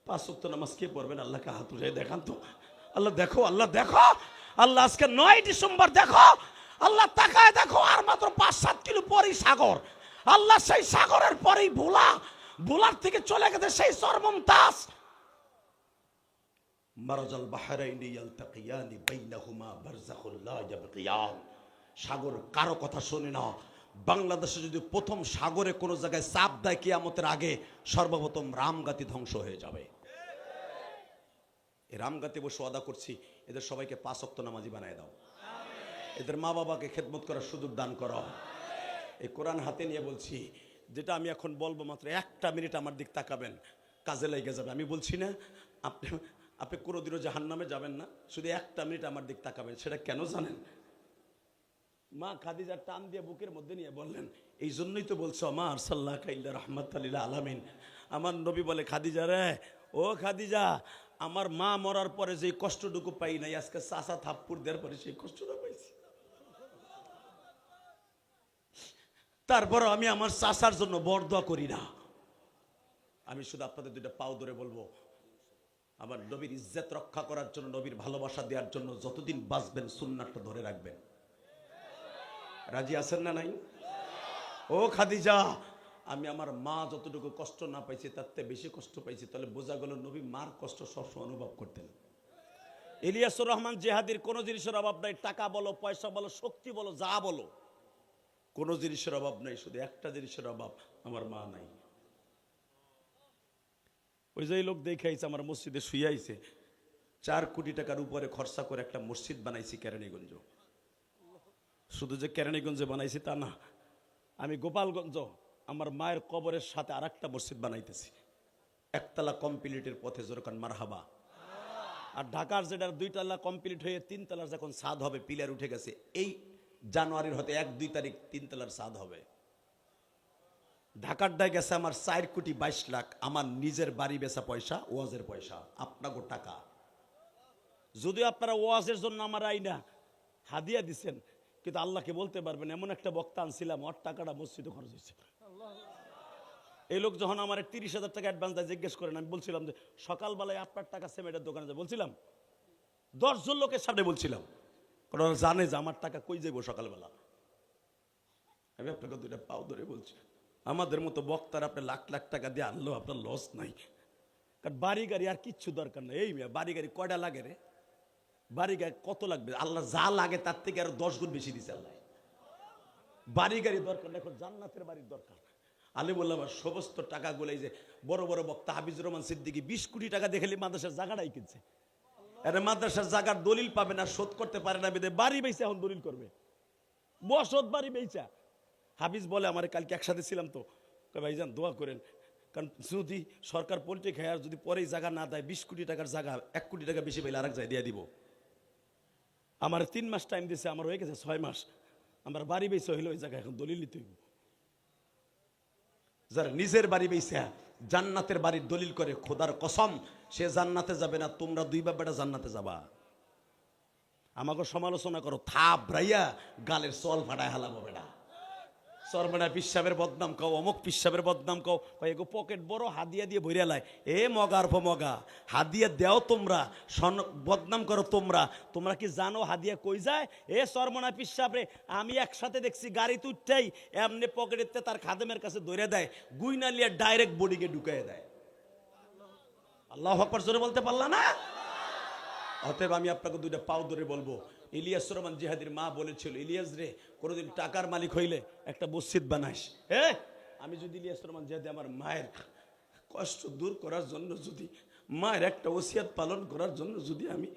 5 ওয়াক্ত নামাজ কে পড়বেন? আল্লাহকে হাত উঠাই দেখান তো। আল্লাহ দেখো, আল্লাহ দেখো, আল্লাহ আজকে 9 ডিসেম্বর দেখো, আল্লাহ তাকায় দেখো, আর মাত্র 5-7 কিলো পরেই সাগর। আল্লাহ সেই সাগরের পরেই ভোলার থেকে চলে গেছে সেই চরমমতাজ। মারাজাল বাহরাইনি ইয়ালতাকিয়ানি বাইনাহুমা বারযাখুল লা ইয়াবগিয়ান। সাগর কারো কথা শুনে না। বাংলাদেশে যদি প্রথম সাগরে কোনো জায়গায় চাপ দেয় কিয়ামতের আগে, সর্বপ্রথম রামগাতি ধ্বংস হয়ে যাবে। এই রামগাতি বসে ওয়াদা করছি, এদের সবাইকে 5 ওয়াক্ত নামাজি বানায় দাও। এদের মা বাবাকে খেদমত করার সুযোগ দান করো। এই কোরআন হাতে নিয়ে বলছি, যেটা আমি এখন বলবো, মাত্র 1টা মিনিট আমার দিক তাকাবেন, কাজে লেগে যাবে। আমি বলছি না আপনি কোনোদিনও জাহান্নামে যাবেন না, শুধু 1টা মিনিট আমার দিক তাকাবেন। সেটা কেন জানেন? মা খাদিজার টান দিয়ে বুকের মধ্যে নিয়ে বললেন, এই জন্যই তো বলছো, মা আরসালনাকা ইল্লা রাহমাতাল লিল আলামিন, আমার নবী বলে, খাদিজা রে, ও খাদিজা, আমার মা মরার পরে যে কষ্টটুকু পাই নাই, আজকে চাচা থাপ্পড় দেওয়ার পরে সেই কষ্টটা পাইছি। তারপর আমি আমার চাচার জন্য বরদোয়া করি না। আমি শুধু আপনাদের দুইটা পাও ধরে বলবো, আমার নবীর ইজ্জত রক্ষা করার জন্য, নবীর ভালোবাসা দেওয়ার জন্য যতদিন বাঁচবেন সুন্নাতটা ধরে রাখবেন। রাজি আছেন না নাই? ও খাদিজা, আমি আমার মা যতটুকু কষ্ট না পাইছি তার থেকে বেশি কষ্ট পাইছি। তাহলে বোঝা গেল নবী মার কষ্ট সবসময় অনুভব করতেন। ইলিয়াসুর রহমান জিহাদির কোনো জিনিসের অভাব নাই, টাকা বলো, পয়সা বলো, শক্তি বলো, যা বলো, কোনো জিনিসের অভাব নাই, শুধু একটা জিনিসের অভাব, আমার মা নাই। ওই যে লোক দেখে আইছে আমার মসজিদে শুয়ে আইছে, 4 কোটি টাকার উপরে খরচা করে একটা মসজিদ বানাইছি কেরানীগঞ্জ। শুধু যে কেরানীগঞ্জে বানাইছি তা না, আমি গোপালগঞ্জ আমার মায়ের কবরের সাথে আর একটা মসজিদ বানাইতেছি, একতলা কমপ্লিটের পথে, যেরকম মারহাবা। আর ঢাকার যেটা 2 তলা কমপ্লিট হয়ে 3 তলার যখন ছাদ হবে, পিলার উঠে গেছে, এই জানুয়ারির হতে 1-2 তারিখ 3 তলার ছাদ হবে। ঢাকারটায় গেছে আমার 4 কোটি 22 লাখ, আমার নিজের বাড়ি বেচা পয়সা, ওয়াজের পয়সা, আপনাকে টাকা। যদি আপনারা ওয়াজের জন্য আমার আইনা হাদিয়া দিচ্ছেন, কিন্তু আল্লাহকে বলতে পারবেন এমন একটা বক্তা আনছিলাম, ওর টাকাটা মসজিদে খরচ হয়েছে। এই লোক যখন আমার 30,000 টাকা অ্যাডভান্স দেয়, জিজ্ঞেস করেন, আমি বলছিলাম যে সকালবেলায় আপনার টাকা সিমেন্টের দোকানে যায়, বলছিলাম 10 জন লোকের সামনে বলছিলাম, কারণ ওরা জানে যে আমার টাকা কই যাবো সকালবেলা। আমি আপনাকে 2টা পাও ধরে বলছি, আমাদের মতো বক্তার আপনি লাখ লাখ টাকা দিয়ে আনলেও আপনার লস নাই। কারণ বাড়ি গাড়ি আর কিচ্ছু দরকার নেই। এই মেয়ে, বাড়ি গাড়ি কয়টা লাগে রে? বাড়ি গাড়ি কত লাগবে? আল্লাহ যা লাগে তার থেকে আরো 10 গুণ বেশি দিচ্ছে আল্লাহ। বাড়ি গাড়ি দরকার না, এখন জান্নাতের বাড়ির দরকার। আলী বললাম সমস্ত টাকাগুলো, এই যে বড় বড় বক্তা হাফিজুর রহমান সিদ্দিকী 20 কোটি টাকা দেখলে মাদ্রাসার জায়গাটাই কিনছে। আরে মাদ্রাসার জায়গার দলিল পাবে না, শোধ করতে পারে না, বেদে বাড়ি বেচে এখন দলিল করবে, বসত বাড়ি বেচা। হাফিজ বলে, আমার কালকে একসাথে ছিলাম তো, ভাইজান দোয়া করেন, কারণ যদি সরকার পোল্ট্রি খায় আর যদি পরেই জায়গা না দেয়, 20 কোটি টাকার জায়গা 1 কোটি টাকা বেশি পেলে আরেক জায়গায় দিয়ে দিব। আমার 3 মাস টাইম দিছে, আমার হয়ে গেছে 6 মাস। আমার বাড়ি বেচে হইলো ওই জায়গায় এখন দলিল নিতে হইব। যারা নিজের বাড়ি বেচে জান্নাতের বাড়ির দলিল করে, খোদার কসম সে জান্নাতে যাবে না, তোমরা 2 বাবা জান্নাতে যাবা। আমাকে সমালোচনা করো, থাপ রাইয়া গালের চল ফাটায় হালাবো বেটা। সরমনা পিসাবের বদনাম কও, অমুক পিসাবের বদনাম কও, এগো পকেট বড়, হাদিয়া দিয়ে ভরিয়া লাই। এ মগার মগা, হাদিয়া দেও তোমরা, বদনাম করো তোমরা। তোমরা কি জানো হাদিয়া কই যায়? এ সরমনা পিসাবরে আমি একসাথে দেখছি গাড়িতে উঠতেই এমনি পকেটেতে তার খাদেমের কাছে ধরে দেয়, গুইনা লিয়া ডাইরেক্ট বডিকে ঢুকাইয়া দেয়। আল্লাহু আকবার জোরে বলতে পারলা না? অতএব আমি আপনাকে 2টা পাও ধরে বলবো, ইলিয়াসুর রহমান জিহাদির মা বলেছিল, ইলিয়াস রে, কোনোদিন টাকার মালিক হইলে একটা মসজিদ বানাইস। আমি যদি ইলিয়াসুর রহমান জিহাদি আমার মায়ের কষ্ট দূর করার জন্য, যদি মায়ের একটা ওসিয়াত পালন করার জন্য যদি আমি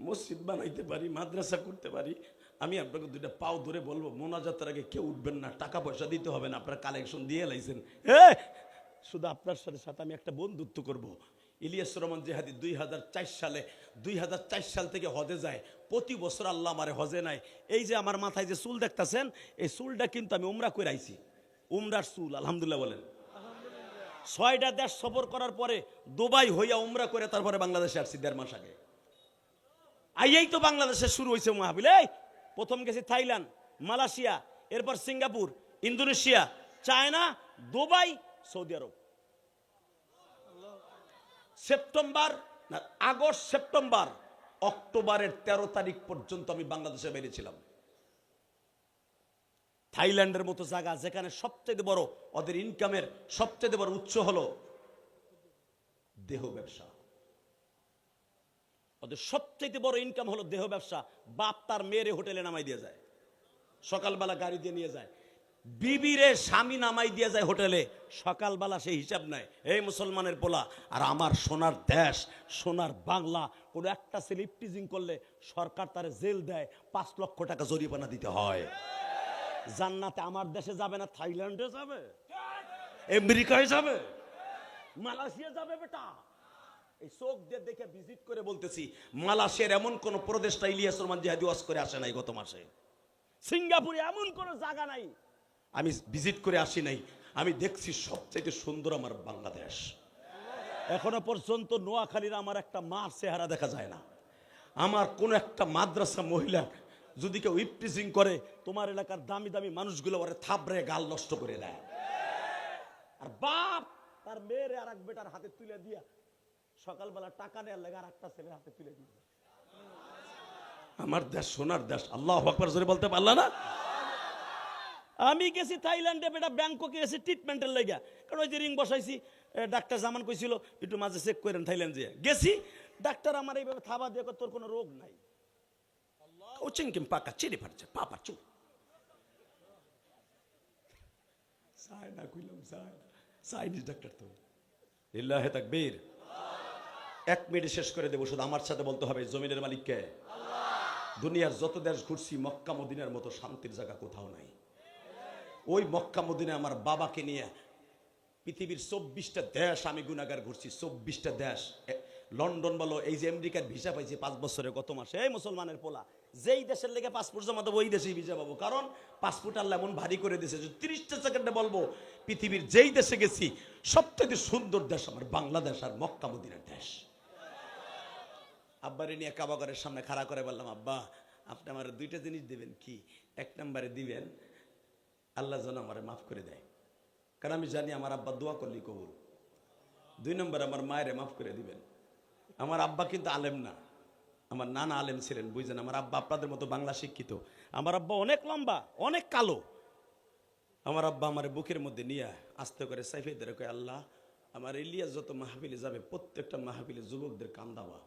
মসজিদ বানাইতে পারি, মাদ্রাসা করতে পারি, আমি আপনাকে 2টা পাও ধরে বলবো, মোনাজাতের আগে কেউ উঠবেন না, টাকা পয়সা দিতে হবে না, আপনারা কালেকশন দিয়ে লাইছেন। শুধু আপনার সাথে আমি একটা বন্ধুত্ব করব। ইলিয়াসুর রহমান জিহাদি 2004 সাল থেকে হজে যায়, প্রতি বছর আল্লাহ আমারে হজে নাই। এই যে আমার মাথায় যে চুল দেখতেছেন, এই চুলটা কিন্তু আমি উমরা করে আইছি, উমরার চুল, আলহামদুলিল্লাহ বলেন। 6টা দেশ সফর করার পরে দুবাই হইয়া উমরা করে তারপরে বাংলাদেশে আসছি 1.5 মাস আগে। এই তো বাংলাদেশে শুরু হয়েছে মাহফিল। প্রথম গেছি থাইল্যান্ড, মালয়েশিয়া, এরপর Singapore, Indonesia, China, Dubai, Saudi Arab. August, September, অক্টোবরের 13 তারিখ পর্যন্ত আমি বাংলাদেশে বেরিয়েছিলাম। থাইল্যান্ডের মতো জায়গা, যেখানে সবচেয়ে বড় ওদের ইনকামের সবচেয়ে বড় উৎস হলো দেহ ব্যবসা। ওদের সবচেয়ে বড় ইনকাম হলো দেহ ব্যবসা। বাপ তার মেয়েরে হোটেলে নামাই দিয়ে যায়, সকালবেলা গাড়ি দিয়ে নিয়ে যায়, বিবিরে স্বামী নামাই দিয়ে যায় হোটেলে, সকালবেলা সেই হিসাব নাই। এই মুসলমানের পোলা, আর আমার সোনার দেশ, সোনার বাংলা, কোনো একটা ছেলে ইফটিজিং করলে সরকার তারে জেল দেয়, 5 লক্ষ টাকা জরিমানা দিতে হয়। জান্নাতে আমার দেশে যাবে না, থাইল্যান্ডে যাবে, আমেরিকায় যাবে, মালয়েশিয়া যাবে বেটা। এই চোখ দিয়ে দেখে ভিজিট করে বলতেছি, মালয়েশিয়ার এমন কোন প্রদেশটা ইলিয়াসুর রহমান জিহাদি ওয়াজ করে আসে নাই গত মাসে। সিঙ্গাপুরে এমন কোন জায়গা নাই আমি ভিজিট করে আসি নাই। আমি দেখছি সবচাইতে সুন্দর আমার বাংলাদেশ। এখনো পর্যন্ত নোয়াখালীর আমার একটা মার চেহারা দেখা যায় না। আমার কোন একটা মাদ্রাসা মহিলা যদি কেউ ইফটিজিং করে, তোমার এলাকার দামি দামি মানুষগুলো ওরে থাবড়ে গাল নষ্ট করে দেয়। আর বাপ তার মেয়ের আর এক বেটার হাতে তুলে দিয়া সকালবেলা টাকা নেওয়ার লাগে আর একটা ছেলের হাতে তুলে দিয়ে। আমার দেশ সোনার দেশ, আল্লাহু আকবার জোরে বলতে পারলা না? আমি গেছি থাইল্যান্ডে, বেটা ব্যাংককে গেছি ট্রিটমেন্টের লাগা, কারণ ওই যে রিং বসাইছি, ডাক্তার জামান কইছিল একটু মাঝে চেক করেন থাইল্যান্ড যে গেছি। ডাক্তার আমার এইভাবে থাবা দিয়ে তোর কোনো রোগ নাই, ও চিংকিম পাকা চিড়ে ফাটছে পাপা চুপ সাই না কইলাম চাইনিজ ডাক্তার তো। লিল্লাহে তাকবীর। 1 মিনিট শেষ করে দেবো, শুধু আমার সাথে বলতে হবে জমিনের মালিককে। দুনিয়ার যত দেশ ঘুরছি মক্কা মদিনার মতো শান্তির জায়গা কোথাও নাই। ওই মক্কা মদিনায় আমার বাবাকে নিয়ে পৃথিবীর 24টা দেশ আমি গুনাহগার ঘুরছি, 24টা দেশ। লন্ডন বলো, এই যে আমেরিকার ভিসা পাইছি 5 বছরে গত মাসে, এই মুসলমানের পোলা যেই দেশের লেগে পাসপোর্ট জমা দেবো ওই দেশেই ভিসা পাবো, কারণ পাসপোর্ট আল্লাহ এমন ভারী করে দিয়েছে। 30টা সেকেন্ডে বলবো পৃথিবীর যেই দেশে গেছি সবথেকে সুন্দর দেশ আমার বাংলাদেশ আর মক্কা মদিনার দেশ। আব্বারে নিয়ে কাবাগরের সামনে খাড়া করে বললাম, আব্বা আপনি আমার 2টা জিনিস দিবেন। কি? 1 নম্বরে দিবেন আল্লাহ যেন আমার মাফ করে দেয়, কারণ আমি জানি আমার আব্বা দোয়া করলি কবুল। 2 নম্বরে আমার মায়েরে মাফ করে দিবেন। আমার আব্বা কিন্তু আলেম না, আমার নানা আলেম ছিলেন, বুঝছেন? আমার আব্বা আপনাদের মতো বাংলা শিক্ষিত। আমার আব্বা অনেক লম্বা, অনেক কালো। আমার আব্বা আমার বুকের মধ্যে নিয়ে আস্তে করে সাইফে ধরে কয়, আল্লাহ আমার ইলিয়াস যত মাহফিলে যাবে প্রত্যেকটা মাহফিলে যুবকদের কান্দাবা।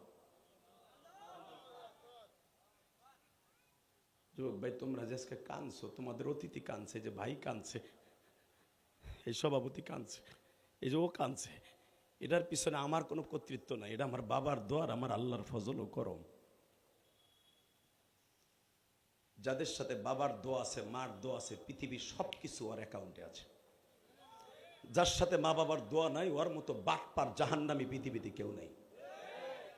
যুবক ভাই তোমরা যে আজকে কাঁদছো, তোমাদের অতিথি কাঁদছে, যে ভাই কাঁদছে, এই সভাপতি কাঁদছে, এই যে ও কাঁদছে, এটার পিছনে আমার কোনো কর্তৃত্ব নাই। এটা আমার বাবার দোয়ার, আমার আল্লাহর ফজল ও করম। যাদের সাথে বাবার দোয়া আছে, মার দোয়া আছে, পৃথিবীর সবকিছু ওর অ্যাকাউন্টে আছে। যার সাথে মা বাবার দোয়া নাই, ওর মতো বাটপার জাহান্নামী পৃথিবীতে কেউ নাই।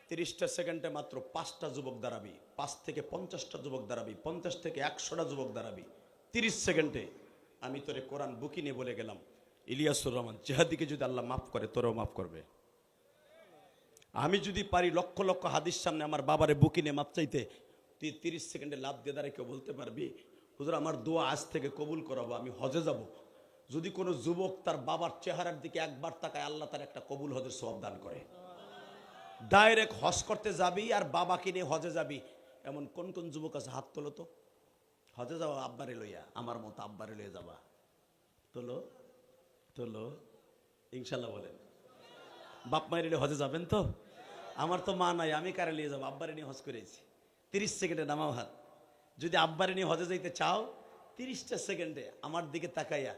30টা সেকেন্ডে মাত্র 5টা যুবক দাঁড়াবি, 5 থেকে 50টা যুবক দাঁড়াবি, 50 থেকে 100টা যুবক দাঁড়াবি। 30 সেকেন্ডে আমি তোরে কোরআন বুকি নিয়ে বলে গেলাম, ইলিয়াসুর রহমান জিহাদিকে যদি আল্লাহ মাফ করে তোরেও মাফ করবে। আমি যদি পারি লক্ষ লক্ষ হাদিস সামনে আমার বাবারে বুকি নিয়ে মাপ চাইতে, তুই 30 সেকেন্ডে লাভ দিয়ে দাঁড়ায় কেউ বলতে পারবি হুজুর আমার দোয়া আজ থেকে কবুল করাবো, আমি হজে যাব। যদি কোনো যুবক তার বাবার চেহারার দিকে একবার তাকায়, আল্লাহ তার একটা কবুল হজের সওয়াব দান করে। ডাইরেক্ট হজ করতে যাবি আর বাবাকে নিয়ে হজে যাবি, এমন কোন কোন যুবক আছে? হাত তোলো তো। হজে যাওয়া আব্বারে লইয়া, আমার মতো আব্বারে লইয়া যাবা, তোলো তোলো, ইনশাল্লাহ বলেন। বাপ মায়ের হজে যাবেন তো? আমার তো মা নাই, আমি কারে নিয়ে যাবো? আব্বারে নিয়ে হজ করেছি। 30 সেকেন্ডে নামাও হাত। যদি আব্বারে নিয়ে হজে যাইতে চাও, 30টা সেকেন্ডে আমার দিকে তাকাইয়া,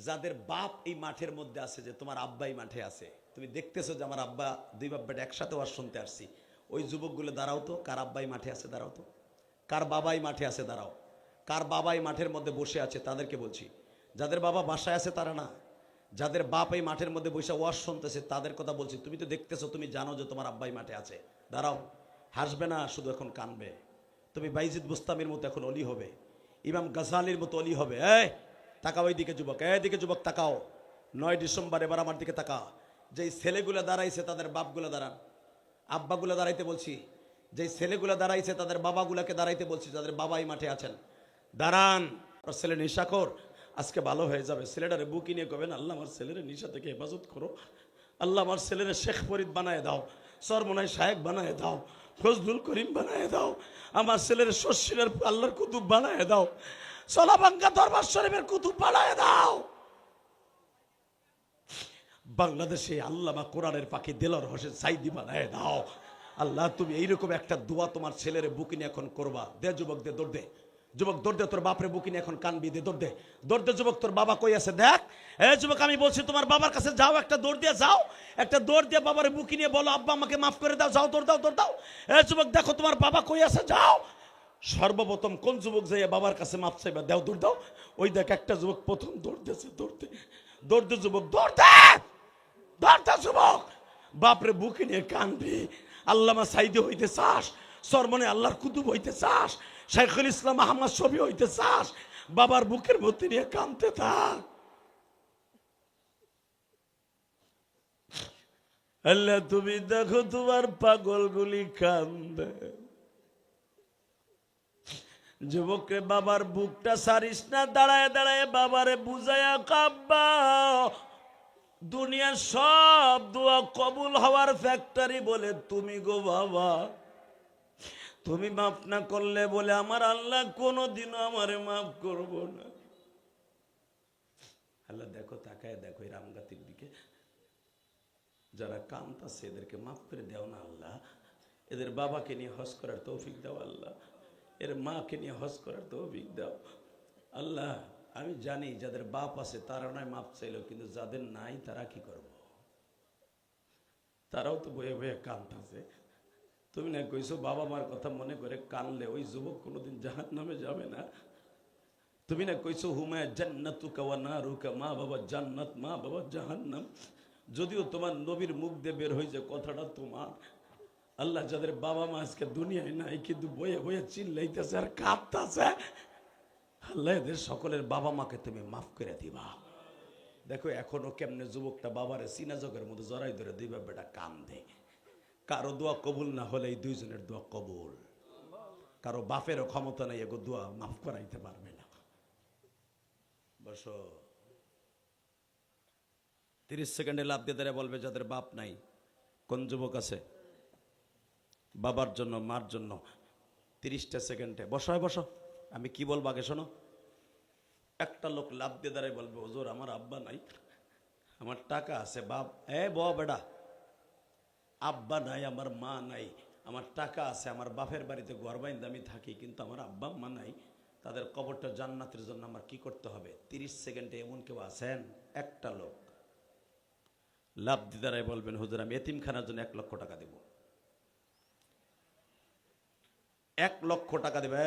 যাদের বাপ এই মাঠের মধ্যে আছে, যে তোমার আব্বা এই মাঠে আছে, তুমি দেখতেছো যে আমার আব্বা 2 বাপ বেটা একসাথে ওয়াজ শুনতে আসছি, ওই যুবকগুলো দাঁড়াও তো। কার আব্বাই মাঠে আছে দাঁড়াও তো। কার বাবাই মাঠে আছে দাঁড়াও। কার বাবাই মাঠের মধ্যে বসে আছে তাদেরকে বলছি। যাদের বাবা বাসায় আছে তারা না, যাদের বাপ এই মাঠের মধ্যে বসে ওয়াজ শুনতেছে তাদের কথা বলছি। তুমি তো দেখতেছো, তুমি জানো যে তোমার আব্বাই মাঠে আছে, দাঁড়াও। হাসবে না, শুধু এখন কানবে। তুমি বাইজিদ বুস্তামির মতো এখন অলি হবে, ইমাম গাজালির মতো অলি হবে। এই তাকাও এইদিকে যুবক, এইদিকে যুবক তাকাও। 9 ডিসেম্বর এবার আমার দিকে তাকাও। যেই ছেলেগুলো দাঁড়াইছে তাদের বাপগুলো দাঁড়ান, আব্বাগুলো দাঁড়াইতে বলছি। যেই ছেলেগুলো দাঁড়াইছে তাদের বাবাগুলোকে দাঁড়াইতে বলছি, যাদের বাবাই মাঠে আছেন দাঁড়ান। ছেলে নেশাখোর, আজকে ভালো হয়ে যাবে। ছেলেটারে বুকি নিয়ে কবেন, আল্লাহ আমার ছেলের নেশা থেকে হেফাজত করো, আল্লাহ আমার ছেলের শেখ ফরিদ বানায় দাও, সরমনাই শায়েক বানায় দাও, ফজলুল করিম বানায় দাও, আমার ছেলের শশীরের আল্লাহর কুতুব বানায় দাও, সোলাবাঙ্গা দরবার শরীফের কুতুব বানায় দাও। বাংলাদেশে আল্লামা কোরআনের পাখি দেলোয়ার হোসেন সাইদি বানায় দাও। আল্লাহ তুমি এইরকম একটা দোয়া তোমার ছেলের বুকি নিয়ে এখন করবা। দে যুবক, দে দৌড় দে, যুবক দৌড় দে, তোর বাপরে বুকি নিয়ে এখন কানবি, দে দৌড় দে, দৌড় দে যুবক, তোর বাবা কই আছে দেখ। এই যুবক আমি বলছি তোমার বাবার কাছে যাও, একটা দৌড় দিয়ে যাও, একটা দৌড় দিয়ে বাবার বুকি নিয়ে বলো, আব্বা আমাকে মাফ করে দাও, যাও দৌড় দাও, দৌড় দাও। এই যুবক দেখো তোমার বাবা কই আছে, যাও। সর্বপ্রথম কোন যুবক যাইয়া বাবার কাছে মাফ চাইবা, দাও দৌড় দাও। ওই দেখ একটা যুবক প্রথম দৌড় দিয়েছে, দৌড়তে দৌড়তে যুবক দৌড় দে, দৌড় দে যুবক, বাপরে বুকি নিয়ে কানবি। আল্লামা সাইদি হইতে চাস, সরমনে আল্লাহর কুতুব হইতে চাস, শাইখুল ইসলাম আহমদ শফি হইতে চাস, বাবার বুকের মধ্যে নিয়ে কানতে থাক। আল্লাহ তুমি দেখো তোমার পাগলগুলি কান্দে। যুবকরে বাবার বুকটা সারিস না, দাঁড়ায় দাঁড়ায় বাবারে বুঝায়া কাব্বা। দুনিয়ার সব দোয়া কবুল হওয়ার ফ্যাক্টরি বলে তুমি গো বাবা। তুমি মাফ না করলে বলে আমার আল্লাহ কোনোদিনও আমারে মাফ করব না। আল্লাহ দেখো, তাকায় দেখো এই রামগাতির দিকে, যারা কান্তাছে এদেরকে মাফ করে দাও না আল্লাহ। এদের বাবাকে নিয়ে হজ করার তৌফিক দাও আল্লাহ, এর মাকে নিয়ে হজ করার তৌফিক দাও আল্লাহ। আমি জানি যাদের বাপ আছে তারা নয় মাপ চাইল, কিন্তু যাদের নাই তারা কি করব? তারাও তো বয়ে বয়ে কাঁদতেছে। তুমি না কইছো বাবা মার কথা মনে করে কানলে ওই যুবক কোনোদিন জাহান্নামে যাবে না। তুমি না কইছো হুমায় জান্নাতুকা ওয়া নারুকা, মা বাবা জান্নাত মা বাবা জাহান্নাম। যদিও তোমার নবীর মুখ দিয়ে বের হয়েছে কথাটা তোমার। আল্লাহ যাদের বাবা মা আজকে দুনিয়ায় নাই কিন্তু বয়ে বয়ে চিল্লাইতেছে আর কাঁদতেছে, আল্লাহ এদের সকলের বাবা মাকে তুমি মাফ করে দিবা। দেখো এখনো কেমনে যুবকটা বাবারে সিনাজকের মধ্যে জড়াই ধরে দিবা বেটা কান্দে। কারো দোয়া কবুল না হলে এই দুইজনের দোয়া কবুল। কারো বাপেরও ক্ষমতা নাই এগো দোয়া মাফ করাইতে পারবে না। বসো। 30 সেকেন্ডে লাভ দিয়ে দাঁড়িয়ে বলবে যাদের বাপ নাই। কোন যুবক আছে বাবার জন্য মার জন্য? 30টা সেকেন্ডে বসো, বসো। আমি কি বলবো আগে শোনো। একটা লোক লাভ দিয়ে দাঁড়ায় বলবে হুজুর আমার আব্বা নাই, আমার টাকা আছে। বাপ বেটা, আব্বা নাই, আমার মা নাই, আমার টাকা আছে, আমার বাপের বাড়িতে ঘর বাইন্দা আমি থাকি, কিন্তু আমার আব্বা মা নাই। তাদের কবরটা জান্নাতের জন্য আমার কি করতে হবে? 30 সেকেন্ডে এমন কেউ আছেন? একটা লোক লাভ দিয়ে দাঁড়ায় বলবেন হুজুর আমি এতিমখানার জন্য 1 লক্ষ টাকা দেব। 1 লক্ষ টাকা দেবে।